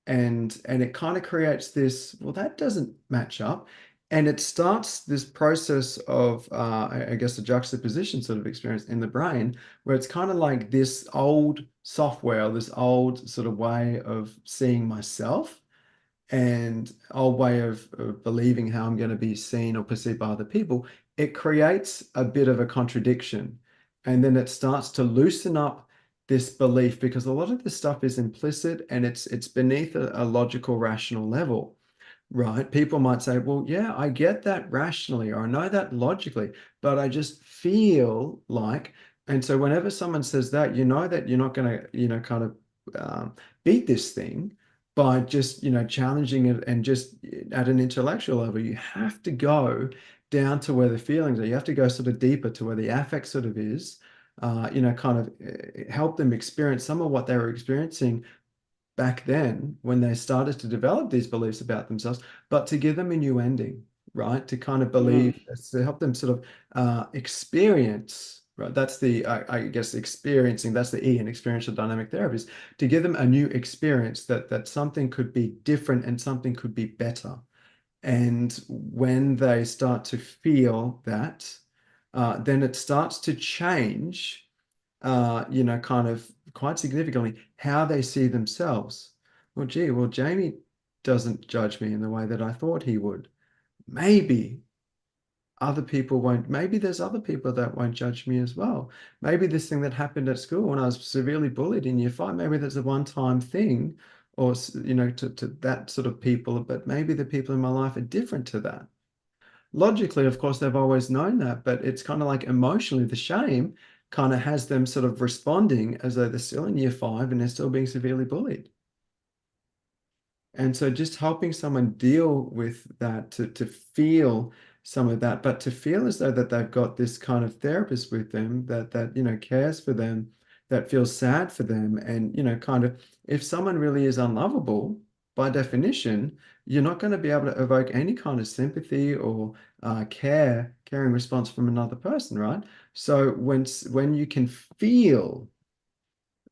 And it kind of creates this, well, that doesn't match up. And it starts this process of, I guess, a juxtaposition sort of experience in the brain, where it's kind of like this old software, this old sort of way of seeing myself and old way of believing how I'm going to be seen or perceived by other people, it creates a bit of a contradiction. And then it starts to loosen up this belief because a lot of this stuff is implicit and it's beneath a logical, rational level. Right. People might say, well, yeah, I get that rationally, or I know that logically, but I just feel like, and so whenever someone says that, you know that you're not going to, kind of beat this thing by just, challenging it and just at an intellectual level, you have to go down to where the feelings are. You have to go sort of deeper to where the affect sort of is, kind of help them experience some of what they were experiencing back then when they started to develop these beliefs about themselves, but to give them a new ending, right? To kind of Mm. believe, to help them sort of experience, right? That's the, I guess, experiencing, that's the E in experiential dynamic therapies, to give them a new experience that something could be different and something could be better. And when they start to feel that, then it starts to change kind of quite significantly how they see themselves. Well, gee, well, Jamie doesn't judge me in the way that I thought he would. Maybe other people won't, maybe there's other people that won't judge me as well. Maybe this thing that happened at school when I was severely bullied in year 5, maybe that's a one-time thing or, to that sort of people, but maybe the people in my life are different to that. Logically, of course, they've always known that, but it's kind of like emotionally, the shame kind of has them sort of responding as though they're still in year 5 and they're still being severely bullied. And so just helping someone deal with that, to feel some of that, but to feel as though that they've got this kind of therapist with them that cares for them, that feels sad for them. And, kind of if someone really is unlovable, by definition, you're not going to be able to evoke any kind of sympathy or caring response from another person, right? So when you can feel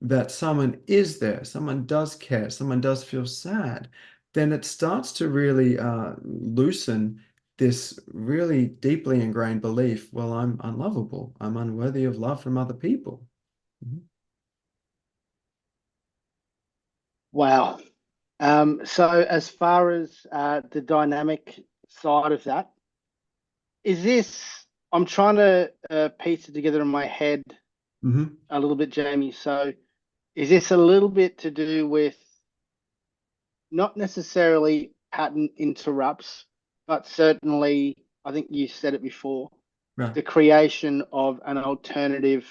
that someone is there, someone does care, someone does feel sad, then it starts to really loosen this really deeply ingrained belief, well, I'm unlovable, I'm unworthy of love from other people. Mhm. Wow. So as far as the dynamic side of that, is this, I'm trying to piece it together in my head Mhm. a little bit, Jamie. So is this a little bit to do with not necessarily pattern interrupts, but certainly, I think you said it before, Right. the creation of an alternative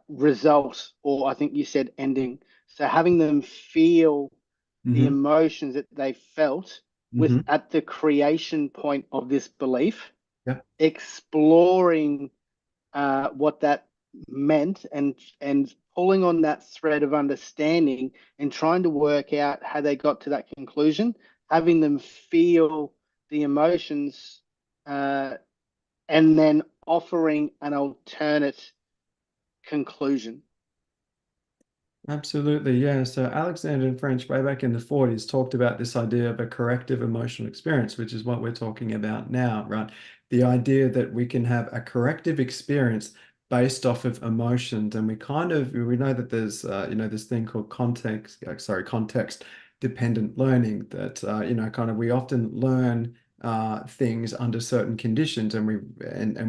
result, or I think you said ending. So having them feel the Hmm. emotions that they felt with Hmm. at the creation point of this belief, Yep. exploring what that meant, and pulling on that thread of understanding and trying to work out how they got to that conclusion, having them feel the emotions, uh, and then offering an alternate conclusion. Absolutely, yeah. So Alexander and French, way back in the 40s, talked about this idea of a corrective emotional experience, which is what we're talking about now, right? The idea that we can have a corrective experience based off of emotions, and we know that there's this thing called context dependent learning that kind of we often learn things under certain conditions, and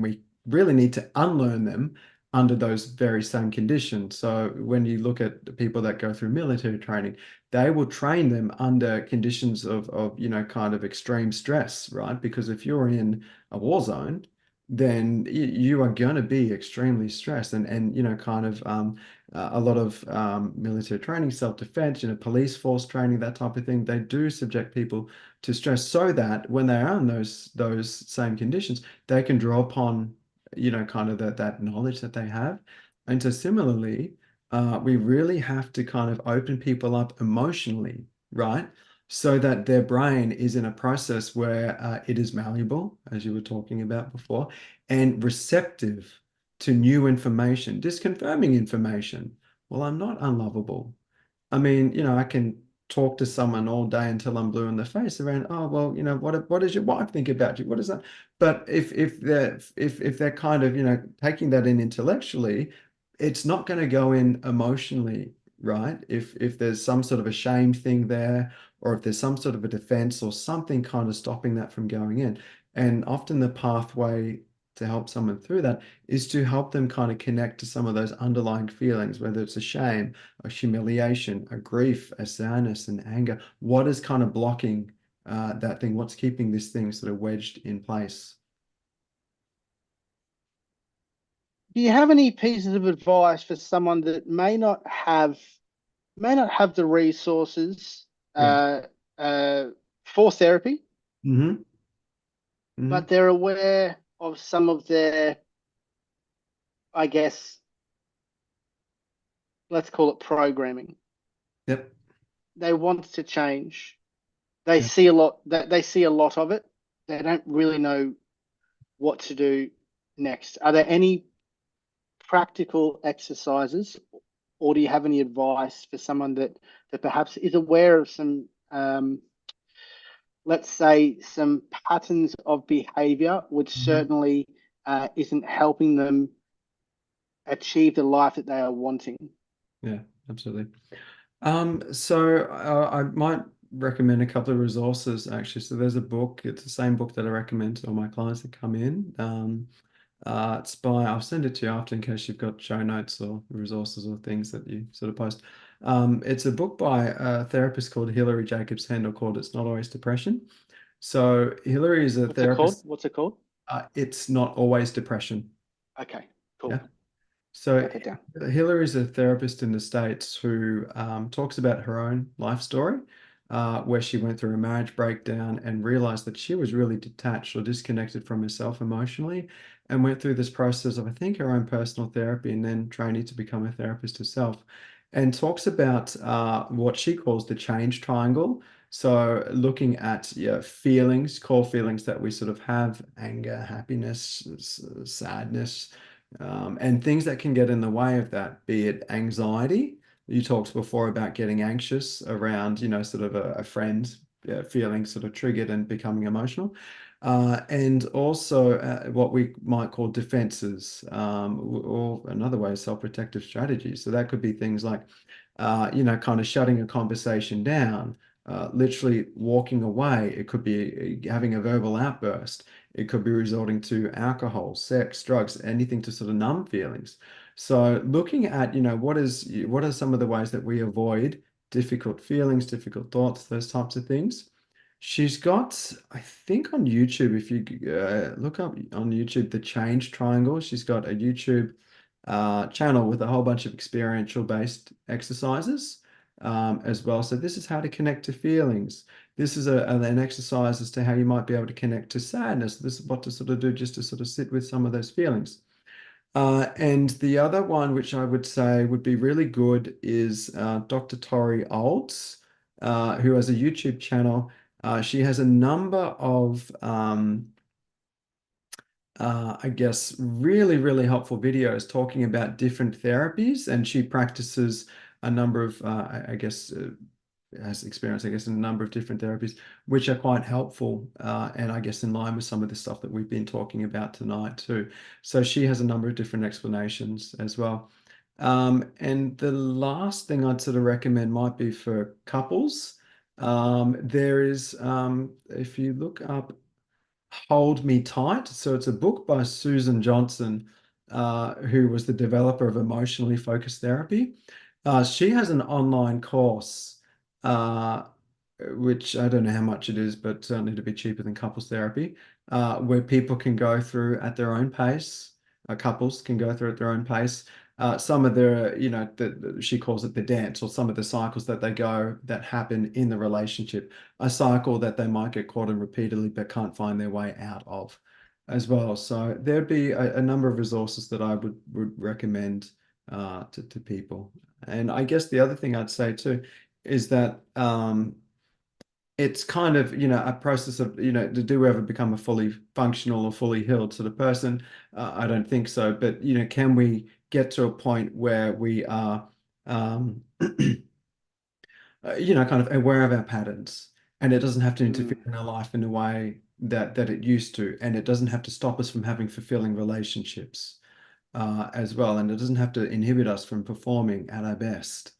we really need to unlearn them under those very same conditions. So when you look at the people that go through military training, they will train them under conditions of kind of extreme stress, right? Because if you're in a war zone, then you are going to be extremely stressed, and kind of a lot of military training, self-defense, police force training, that type of thing, they do subject people to stress so that when they are in those same conditions, they can draw upon kind of that knowledge that they have. And so similarly, we really have to kind of open people up emotionally, right? So that their brain is in a process where it is malleable, as you were talking about before, and receptive to new information, disconfirming information. Well, I'm not unlovable. I mean, I can talk to someone all day until I'm blue in the face around, oh, well, what does your wife think about you? What is that? But if they're kind of, taking that in intellectually, it's not going to go in emotionally, right? If there's some sort of a shame thing there, or if there's some sort of a defense or something kind of stopping that from going in. And often the pathway to help someone through that is to help them kind of connect to some of those underlying feelings, whether it's a shame, a humiliation, a grief, a sadness, and anger. What is kind of blocking that thing? What's keeping this thing sort of wedged in place? Do you have any pieces of advice for someone that may not have the resources Yeah. uh, uh, for therapy, Hmm. Hmm. but they're aware of some of their, I guess, let's call it programming. Yep. They want to change. They Yep. see a lot. They see a lot of it. They don't really know what to do next. Are there any practical exercises, or do you have any advice for someone that perhaps is aware of some, let's say, some patterns of behavior, which Hmm. certainly isn't helping them achieve the life that they are wanting? Yeah, absolutely. So I might recommend a couple of resources actually. So there's a book, it's the same book that I recommend to all my clients that come in. It's by, I'll send it to you after in case you've got show notes or resources or things that you sort of post. It's a book by a therapist called Hilary Jacobs Handel called It's Not Always Depression. So Hilary is a What's it called? therapist. What's it called? It's not always depression. Okay, Yeah. cool. So Write that down. Hillary is a therapist in the States who talks about her own life story, where she went through a marriage breakdown and realized that she was really detached or disconnected from herself emotionally, and went through this process of, I think, her own personal therapy and then training to become a therapist herself, and talks about what she calls the change triangle. So looking at, feelings, core feelings that we sort of have: anger, happiness, sadness, and things that can get in the way of that, be it anxiety. You talked before about getting anxious around, sort of a friend feeling sort of triggered and becoming emotional. And also what we might call defenses, or another way, self-protective strategies. So that could be things like, kind of shutting a conversation down, literally walking away. It could be having a verbal outburst. It could be resorting to alcohol, sex, drugs, anything to sort of numb feelings. So looking at, what are some of the ways that we avoid difficult feelings, difficult thoughts, those types of things. She's got, I think on YouTube, if you look up on YouTube, the Change Triangle, she's got a YouTube channel with a whole bunch of experiential based exercises as well. So this is how to connect to feelings. This is an exercise as to how you might be able to connect to sadness. This is what to sort of do just to sort of sit with some of those feelings. And the other one, which I would say would be really good, is Dr. Tori Olds, who has a YouTube channel. She has a number of, I guess, really, really helpful videos talking about different therapies, and she practices a number of, I guess, has experience, I guess, in a number of different therapies, which are quite helpful, and I guess in line with some of the stuff that we've been talking about tonight too. So she has a number of different explanations as well. And the last thing I'd sort of recommend might be for couples. There is, if you look up Hold Me Tight. So it's a book by Susan Johnson, who was the developer of emotionally focused therapy. She has an online course, uh, which I don't know how much it is, but certainly to be cheaper than couples therapy, where people can go through at their own pace. Couples can go through at their own pace. Some of the, she calls it the dance, or some of the cycles that they go that happen in the relationship, a cycle that they might get caught in repeatedly but can't find their way out of as well. So there'd be a number of resources that I would recommend to people. And I guess the other thing I'd say too is that it's kind of, a process of, do we ever become a fully functional or fully healed sort of person? I don't think so. But, can we get to a point where we are, kind of aware of our patterns, and it doesn't have to interfere Mm. in our life in a way that it used to, and it doesn't have to stop us from having fulfilling relationships as well, and it doesn't have to inhibit us from performing at our best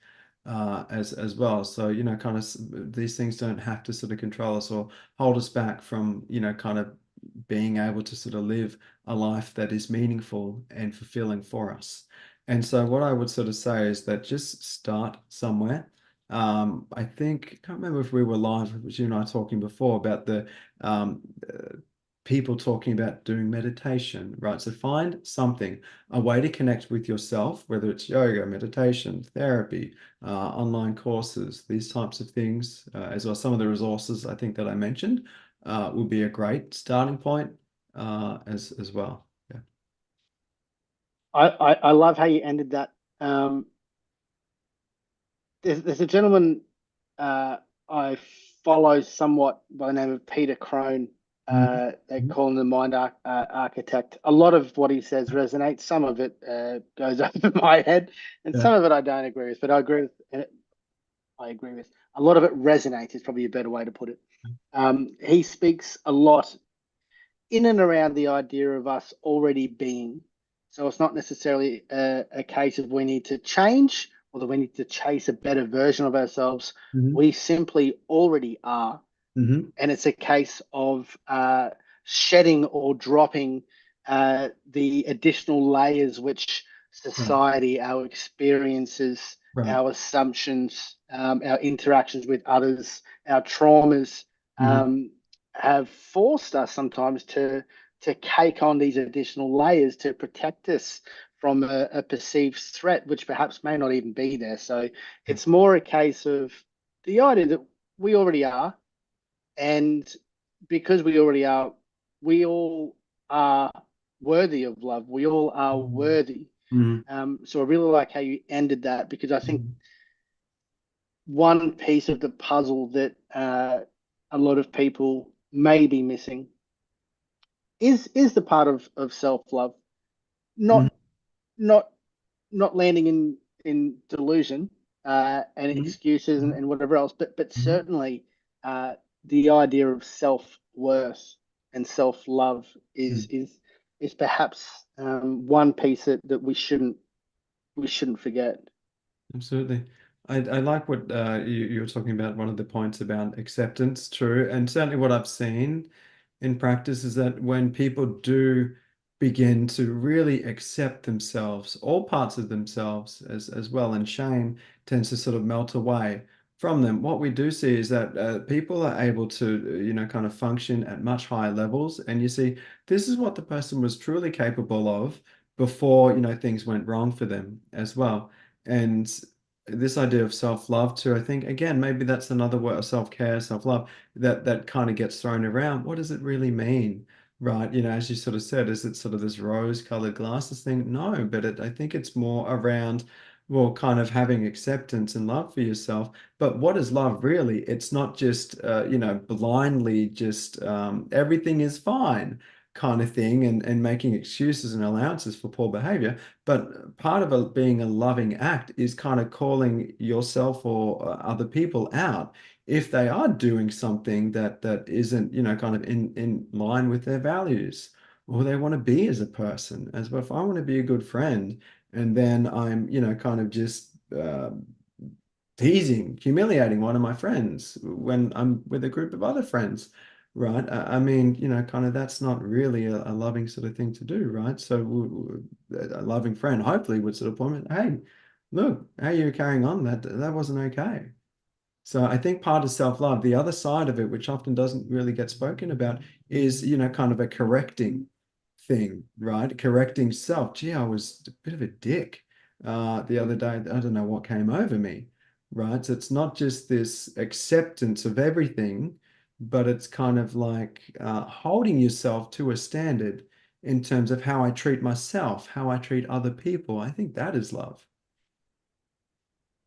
as well. So, kind of these things don't have to sort of control us or hold us back from, kind of being able to sort of live a life that is meaningful and fulfilling for us. And so what I would sort of say is that just start somewhere. I think, I can't remember if we were live, it was you and I talking before about the um, people talking about doing meditation, right? So find something, a way to connect with yourself, whether it's yoga, meditation, therapy, online courses, these types of things, as well. Some of the resources I think that I mentioned would be a great starting point as well. Yeah. I love how you ended that. There's a gentleman uh, I follow somewhat by the name of Peter Crone. Mhm. They Mhm. call him the mind architect. A lot of what he says resonates. Some of it goes over my head, and Yeah. some of it I don't agree with. But I agree with a lot of it resonates. Is probably a better way to put it. He speaks a lot in and around the idea of us already being. So it's not necessarily a case of we need to change or that we need to chase a better version of ourselves. Mhm. We simply already are. Mhm. And it's a case of shedding or dropping the additional layers which Right. society, our experiences, Right. our assumptions, our interactions with others, our traumas Mhm. have forced us sometimes to cake on these additional layers to protect us from a perceived threat, which perhaps may not even be there. So Yeah. it's more a case of the idea that we already are, and because we already are, we all are worthy of love. We all are Mhm. worthy. Mhm. So I really like how you ended that, because I think Mhm. one piece of the puzzle that a lot of people may be missing is the part of self love, Mhm. not not not landing in delusion and Mhm. excuses and whatever else, but Mhm. certainly the idea of self worth and self love Mhm. is perhaps one piece that we shouldn't forget. Absolutely. I like what you were talking about, one of the points about acceptance, true. And certainly what I've seen in practice is that when people do begin to really accept themselves, all parts of themselves as well, and shame tends to sort of melt away from them, what we do see is that people are able to, kind of function at much higher levels. And you see, this is what the person was truly capable of before, things went wrong for them as well. And this idea of self-love too, I think, again, maybe that's another word of self-care, self-love that kind of gets thrown around. What does it really mean? Right, as you sort of said, is it sort of this rose-colored glasses thing? No, but I think it's more around, well, kind of having acceptance and love for yourself. But what is love really? It's not just, blindly just everything is fine kind of thing and making excuses and allowances for poor behavior. But part of being a loving act is kind of calling yourself or other people out if they are doing something that isn't, kind of in line with their values or they want to be as a person. As well, if I want to be a good friend and then I'm, kind of just teasing, humiliating one of my friends when I'm with a group of other friends, right? I mean, kind of that's not really a loving sort of thing to do, right? So a loving friend hopefully would sort of point, hey, look, how you carrying on? That wasn't okay. So I think part of self-love, the other side of it, which often doesn't really get spoken about, is, kind of a correcting thing, right? Correcting self. Gee, I was a bit of a dick the other day. I don't know what came over me, right? So it's not just this acceptance of everything, but it's kind of like holding yourself to a standard in terms of how I treat myself, how I treat other people. I think that is love.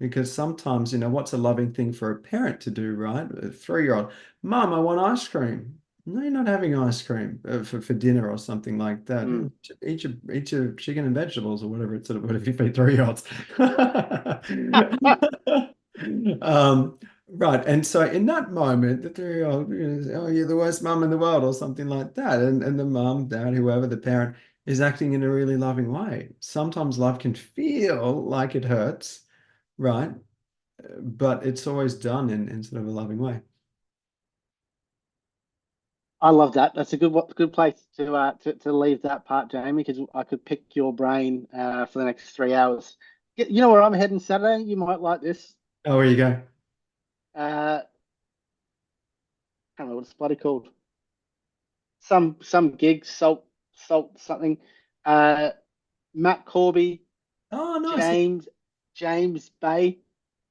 Because sometimes, what's a loving thing for a parent to do, right? A 3-year-old, Mom, I want ice cream. No, you're not having ice cream for dinner or something like that. Mm. Eat your chicken and vegetables or whatever it's sort of what if you feed 3-year-olds. Um, right. And so in that moment, the 3-year-old, oh, you're the worst mum in the world or something like that. And the mum, dad, whoever, the parent is acting in a really loving way. Sometimes love can feel like it hurts, right? But it's always done in sort of a loving way. I love that. That's a good place to leave that part, Jamie, because I could pick your brain for the next 3 hours. You know where I'm heading Saturday? You might like this. Oh, where you go? I can't remember what it's bloody called. Some gig, salt something. Uh, Matt Corby, Oh, nice. James James Bay,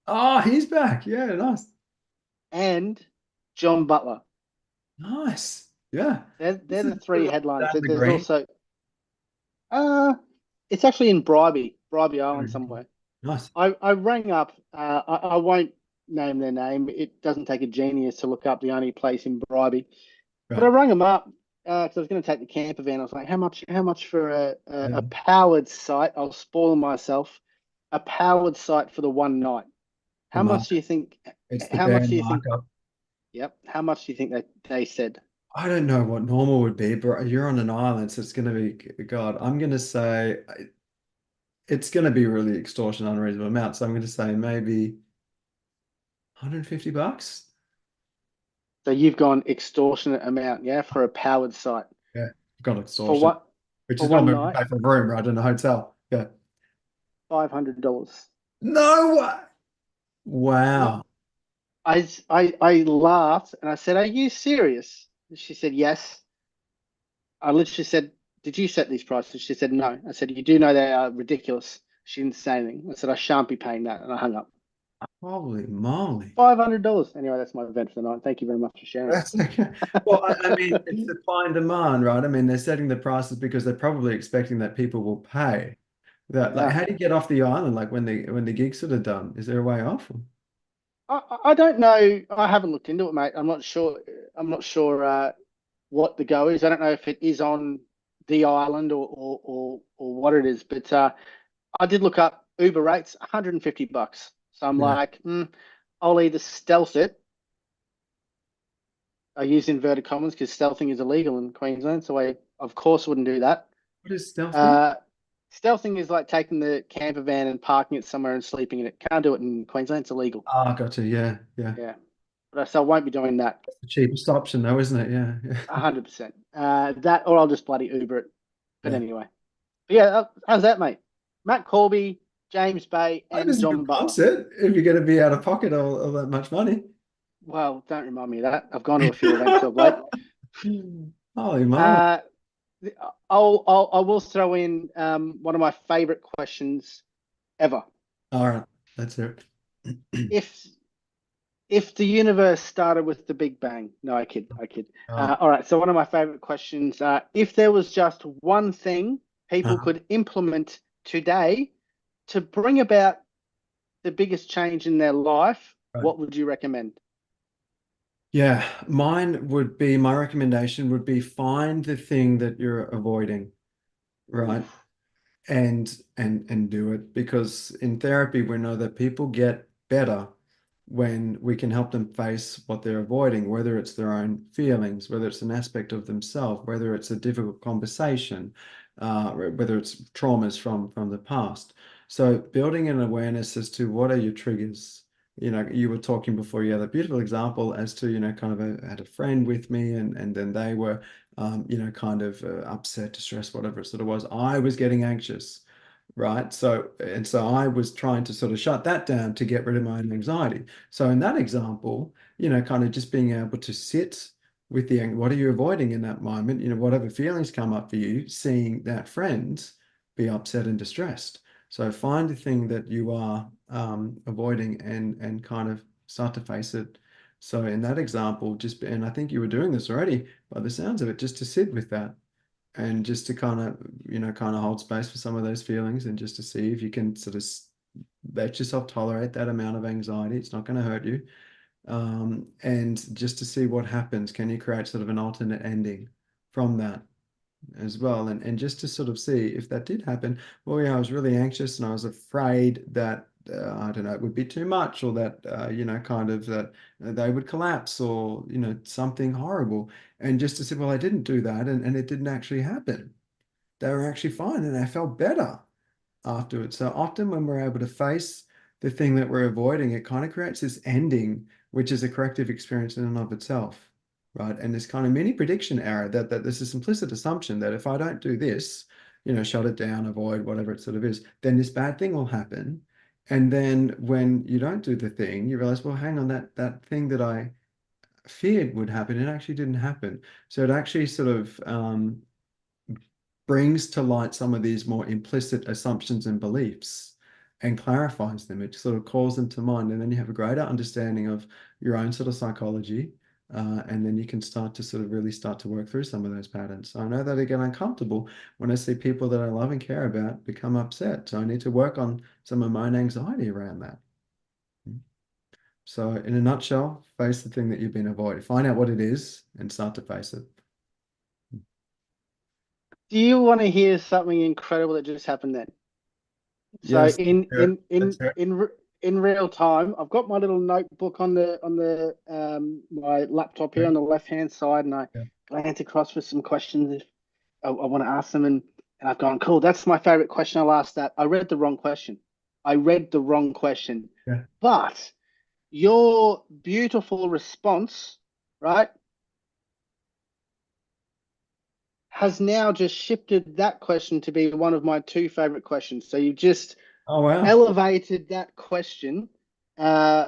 Oh, he's back. Yeah, nice. and John Butler. Nice. Yeah. They're This is the three headlines. down the There's green. also uh, it's actually in Bribey Island somewhere. Nice. I rang up. I won't name their name. It doesn't take a genius to look up the only place in Bribey. But I Right. rang them up because I was going to take the camper van. I was like, how much for a Yeah. powered site? I'll spoil myself. A powered site for the one night. The How much do markup. you think? It's the How much band do you think? markup. Yep. How much do you think they said? I don't know what normal would be, but you're on an island, so it's going to be, God, I'm going to say it's going to be really extortion, unreasonable amount. So I'm going to say maybe $150. So you've gone extortionate amount, yeah, for a powered site Yeah, got for extortion, what? which For is not one moving to night, pay for a room, right, in a hotel. Yeah. $500. No way. Yep. Wow. I laughed and I said, "Are you serious?" And she said, "Yes." I literally said, "Did you set these prices?" She said, "No." I said, "You do know they are ridiculous." She didn't say anything. I said, "I shan't be paying that," and I hung up. Holy moly. $500. Anyway, that's my event for the night. Thank you very much for sharing. That's okay. Well, I mean, it's supply and demand, right? I mean, they're setting the prices because they're probably expecting that people will pay. That, like, Yeah. how do you get off the island? Like when the gig's sort of done, is there a way off? I don't know. I haven't looked into it, mate. I'm not sure. I'm not sure what the go is. I don't know if it is on the island or what it is. But I did look up Uber rates, $150. So I'm Yeah. like, I'll either stealth it. I use inverted commas because stealthing is illegal in Queensland, so I of course wouldn't do that. What is stealthing? Uh, Stealthing is like taking the camper van and parking it somewhere and sleeping in it. Can't do it in Queensland; it's illegal. Ah, gotcha. Yeah, yeah. Yeah, but so I won't be doing that. That's the cheapest option, though, isn't it? Yeah, yeah, 100%. That or I'll just bloody Uber it. But yeah. anyway, but yeah, how's that, mate? Matt Corby, James Bay, That and is a John good Butler. concert if you're going to be out of pocket all that much money. Well, don't remind me of that. I've gone to a few events of late. Holy moly. Uh, I will throw in one of my favorite questions ever. All right, that's it. If if the universe started with the Big Bang, no, I kid, I kid. Oh, All right, so one of my favorite questions: if there was just one thing people uh, could implement today to bring about the biggest change in their life, right. what would you recommend? Yeah, my recommendation would be find the thing that you're avoiding, right? Oof. And do it because in therapy we know that people get better when we can help them face what they're avoiding, whether it's their own feelings, whether it's an aspect of themselves, whether it's a difficult conversation, whether it's traumas from the past. So building an awareness as to what are your triggers. You were talking before, you had a beautiful example as to, kind of had a friend with me and then they were kind of upset, distressed, whatever it sort of was. I was getting anxious, right? So I was trying to sort of shut that down to get rid of my own anxiety. So in that example, kind of just being able to sit with what are you avoiding in that moment? Whatever feelings come up for you, seeing that friend be upset and distressed. So find the thing that you are avoiding and kind of start to face it. So in that example, and I think you were doing this already by the sounds of it, just to sit with that and just to kind of hold space for some of those feelings and just to see if you can sort of let yourself tolerate that amount of anxiety. It's not going to hurt you. And just to see what happens. Can you create sort of an alternate ending from that as well? And just to sort of see if that did happen, well, yeah, I was really anxious and I was afraid that I don't know, it would be too much or that, kind of that they would collapse or, something horrible. And just to say, well, I didn't do that and it didn't actually happen. They were actually fine and I felt better afterwards. So often when we're able to face the thing that we're avoiding, it kind of creates this ending, which is a corrective experience in and of itself, right? And this kind of mini prediction error that there's this implicit assumption that if I don't do this, shut it down, avoid whatever it sort of is, then this bad thing will happen. And then when you don't do the thing, you realize, well, hang on, that thing that I feared would happen, it actually didn't happen. So it actually sort of brings to light some of these more implicit assumptions and beliefs and clarifies them. It sort of calls them to mind, and then you have a greater understanding of your own sort of psychology. And then you can start to sort of really start to work through some of those patterns. So I know that I get uncomfortable when I see people that I love and care about become upset. So I need to work on some of my own anxiety around that. So in a nutshell, face the thing that you've been avoiding. Find out what it is and start to face it. Do you want to hear something incredible that just happened then? So Yes, let's hear it. in real time, I've got my little notebook on the my laptop here on the left hand side, and I Yeah. glance across for some questions if I want to ask them, and I've gone, cool, that's my favorite question. I'll ask that. I read the wrong question. I read the wrong question, Yeah. but your beautiful response, right, has now just shifted that question to be one of my two favorite questions. So you just Oh wow. elevated that question uh,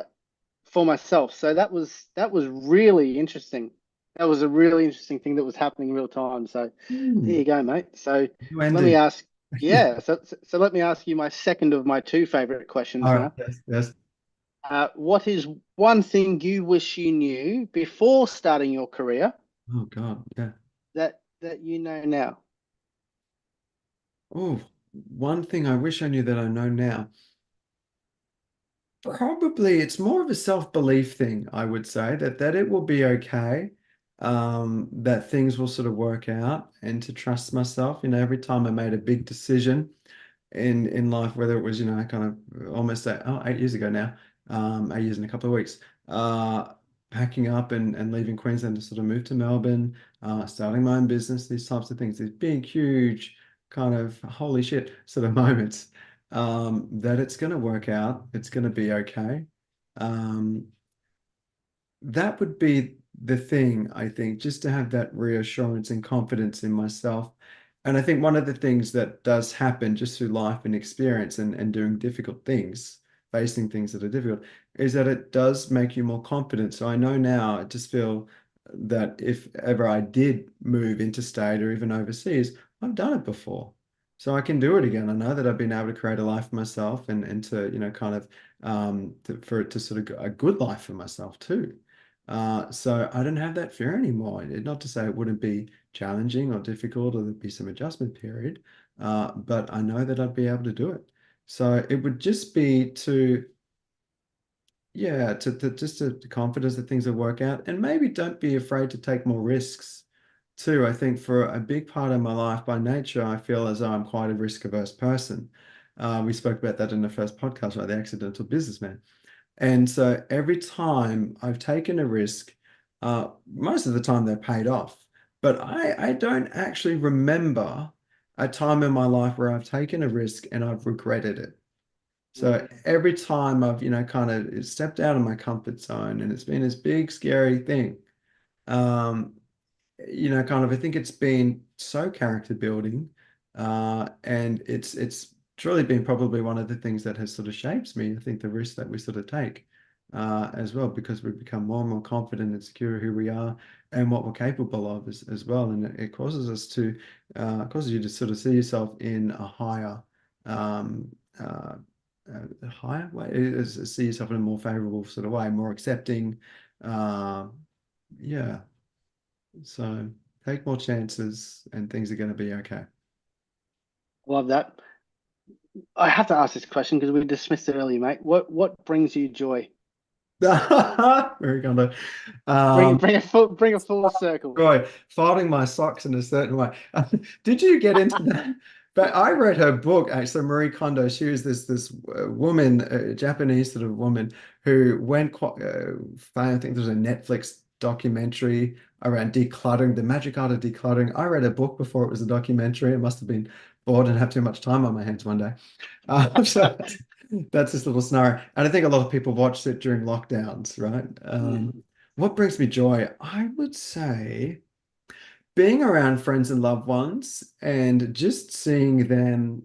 for myself. So that was really interesting. That was a really interesting thing that was happening in real time. So there Hmm. you go, mate. So New let me ending. ask, yeah. So let me ask you my second of my two favorite questions All right. now. Yes. Yes. What is one thing you wish you knew before starting your career Oh God. Yeah. that you know now? Oh, one thing I wish I knew that I know now. Probably it's more of a self-belief thing, I would say, that it will be okay, that things will sort of work out and to trust myself. Every time I made a big decision in life, whether it was, kind of almost 8 years ago now, 8 years in a couple of weeks, packing up and leaving Queensland to sort of move to Melbourne, starting my own business, these types of things, these big, huge kind of holy shit sort of moments, that it's going to work out, it's going to be okay. Um, that would be the thing, I think, just to have that reassurance and confidence in myself. And I think one of the things that does happen just through life and experience and doing difficult things, facing things that are difficult, is that it does make you more confident. So I know now, I just feel that if ever I did move interstate or even overseas, I've done it before. So I can do it again. I know that I've been able to create a life for myself and to, kind of for it to sort of a good life for myself too. So I don't have that fear anymore. Not to say it wouldn't be challenging or difficult or there'd be some adjustment period, but I know that I'd be able to do it. So it would just be to, yeah, to just the confidence that things will work out, and maybe don't be afraid to take more risks too. I think for a big part of my life by nature, I feel as though I'm quite a risk averse person. We spoke about that in the first podcast, right? The accidental businessman. And so every time I've taken a risk, most of the time they're paid off. But I don't actually remember a time in my life where I've taken a risk and I've regretted it. So every time I've, kind of stepped out of my comfort zone and it's been this big, scary thing, um, kind of, I think it's been so character building, and it's truly been probably one of the things that has sort of shapes me. I think the risks that we sort of take, as well, because we've become more and more confident and secure who we are and what we're capable of as well, and it causes us to, causes you to sort of see yourself in a higher, um, higher way, see yourself in a more favorable sort of way, more accepting, uh, yeah. So take more chances and things are going to be okay. Love that. I have to ask this question because we dismissed it earlier, mate. What brings you joy? Very kind of Bring um, bring a full circle. Roy, folding my socks in a certain way. Did you get into that? But I read her book, actually, Marie Kondo. She was this woman, Japanese sort of woman, who went quite, I think there's a Netflix documentary around decluttering, the magic art of decluttering. I read a book before it was a documentary. I must have been bored and have too much time on my hands one day. So that's this little scenario. And I think a lot of people watched it during lockdowns, right? Mm. What brings me joy? I would say being around friends and loved ones and just seeing them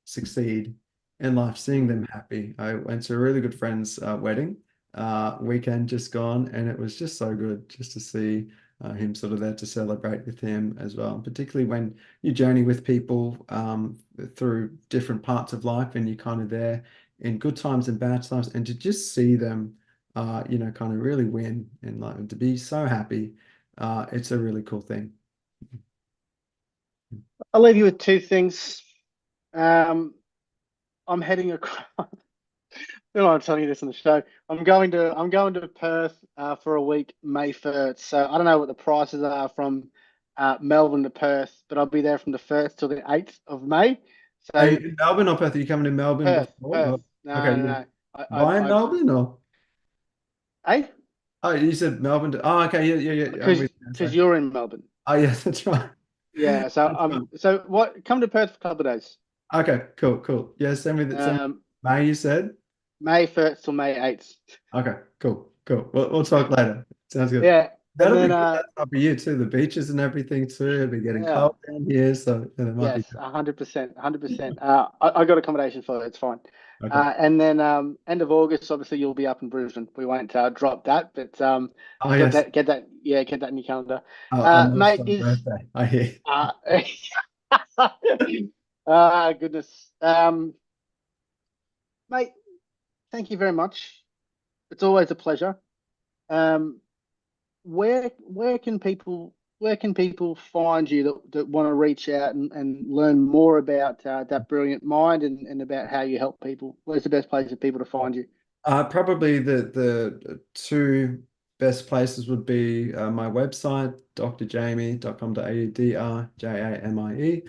succeed in life, seeing them happy. I went to a really good friend's wedding weekend just gone, and it was just so good just to see him sort of there to celebrate with him as well. Particularly when you journey with people through different parts of life, and you're kind of there in good times and bad times, and to just see them, kind of really win in life and to be so happy, it's a really cool thing. I'll leave you with two things. Um, I'm heading across. I'm telling you this on the show. I'm going to Perth for a week, May 1st. So I don't know what the prices are from Melbourne to Perth, but I'll be there from the 1st till the 8th of May. Are you So in Melbourne or Perth? Are you coming to Melbourne Perth, before? Perth. Oh, No, okay, no, you no. via Melbourne or? Eh? Oh, you said Melbourne. Oh, okay, yeah, yeah, yeah. I'm Because with you. because Sorry. you're in Melbourne. Oh, yes, that's right. Yeah. So That's right. what? Come to Perth for a couple of days. Okay, cool, cool. Yeah, send me that. Send me Um, May, you said. May 1st till May 8th. Okay, cool, cool. We'll talk later. Sounds good. Yeah, and That'll be then good that time for you too. The beaches and everything too. It'll be getting yeah. cold down here, so yeah, that might be Yes, good. 100%, 100%. I got accommodation for it. It's fine. Okay. And then end of August, obviously you'll be up in Brisbane. We won't drop that, but Oh yes, get that in your calendar. I love Mate, some is birthday. I hear. uh, goodness. Mate, thank you very much. It's always a pleasure. Um, where can people find you that want to reach out and learn more about that brilliant mind and about how you help people? Where's the best place for people to find you? Probably the two best places would be my website, drjamie.com.au, DRJAMIE.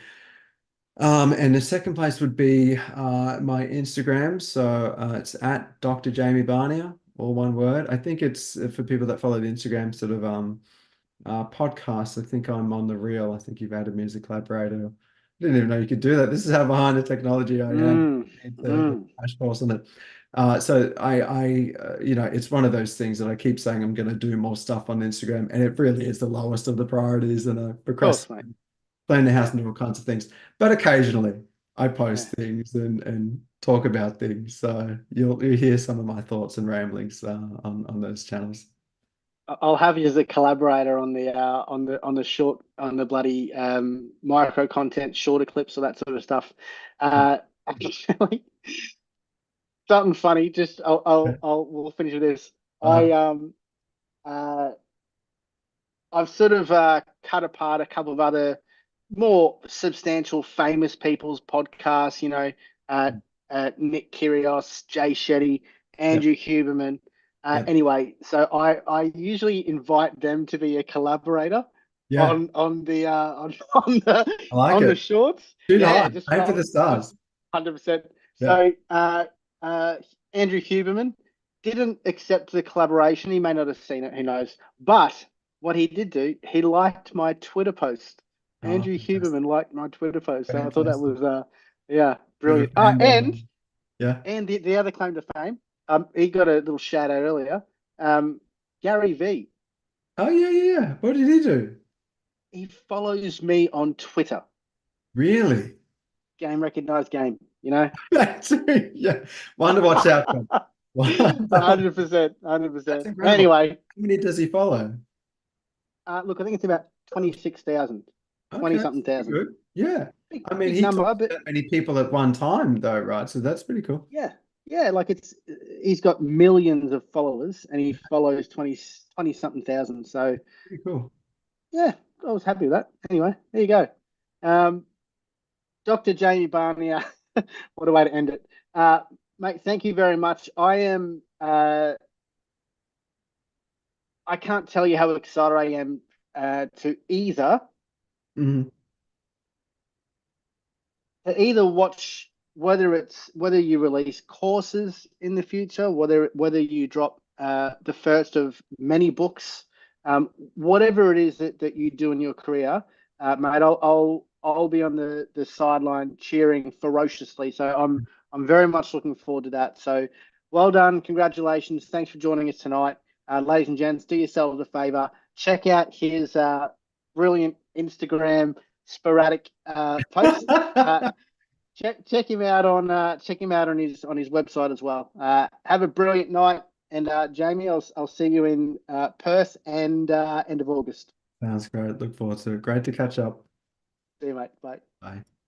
And the second place would be my Instagram. So it's at Dr. Jamie Barnier, all one word. I think it's for people that follow the Instagram sort of podcast. I think I'm on the reel. I think you've added me as a collaborator. I didn't even know you could do that. This is how behind the technology I am. Mm, Need to get mm. a crash course on it. So it's one of those things that I keep saying I'm going to do more stuff on Instagram, and it really is the lowest of the priorities, and I Of course, mate. procrastinate. clean the house Yeah. and do all kinds of things. But occasionally I Yeah. post things and talk about things. So you'll hear some of my thoughts and ramblings on those channels. I'll have you as a collaborator on the short on the bloody micro content, shorter clips, or that sort of stuff. Actually, something funny. Just we'll finish with this. Uh, I uh I've sort of cut apart a couple of other more substantial, famous people's podcasts. Uh, Nick Kyrgios, Jay Shetty, yeah, Andrew Huberman. yeah, Anyway, so I usually invite them to be a collaborator yeah. I like on the it. shorts. Shoot Yeah, hard. just Aim for the just stars. 100%. Yeah. So Andrew Huberman didn't accept the collaboration. He may not have seen it. Who knows? But what he did do, he liked my Twitter post. Oh, Andrew fantastic. Huberman liked my Twitter post, so I thought that Fantastic. was yeah, Bit of brilliant. a fanboy moment. Yeah. And the other claim to fame, he got a little shout out earlier. Um, Gary V. Oh, yeah, yeah, yeah. What did he do? He follows me on Twitter. Really? Game recognized game. You know. Yeah. One to watch out for. One to- 100%, That's 100%. incredible. How Anyway, many does he follow? look, I think it's about 26,000, 20 Okay, that's something pretty thousand. good. Yeah. Big, I mean, big he number, talks to but that many people at one time, though, right? So that's pretty cool. yeah, yeah, like he's got millions of followers and he follows 20 something thousand. So Pretty cool. yeah, I was happy with that. Anyway, there you go. Um, Dr. Jamie Barnier, what a way to end it. Mate, thank you very much. I can't tell you how excited I am to Mhm. watch whether you release courses in the future, whether you drop the first of many books, whatever it is that you do in your career, mate. I'll be on the sideline cheering ferociously. So I'm very much looking forward to that. So well done, congratulations, thanks for joining us tonight, ladies and gents. Do yourselves a favor, check out his brilliant Instagram sporadic posts. Check him out on his website as well. Have a brilliant night, and Jamie, I'll see you in Perth and end of August. Sounds great. Look forward to it. Great to catch up. See you, mate. Bye. Bye.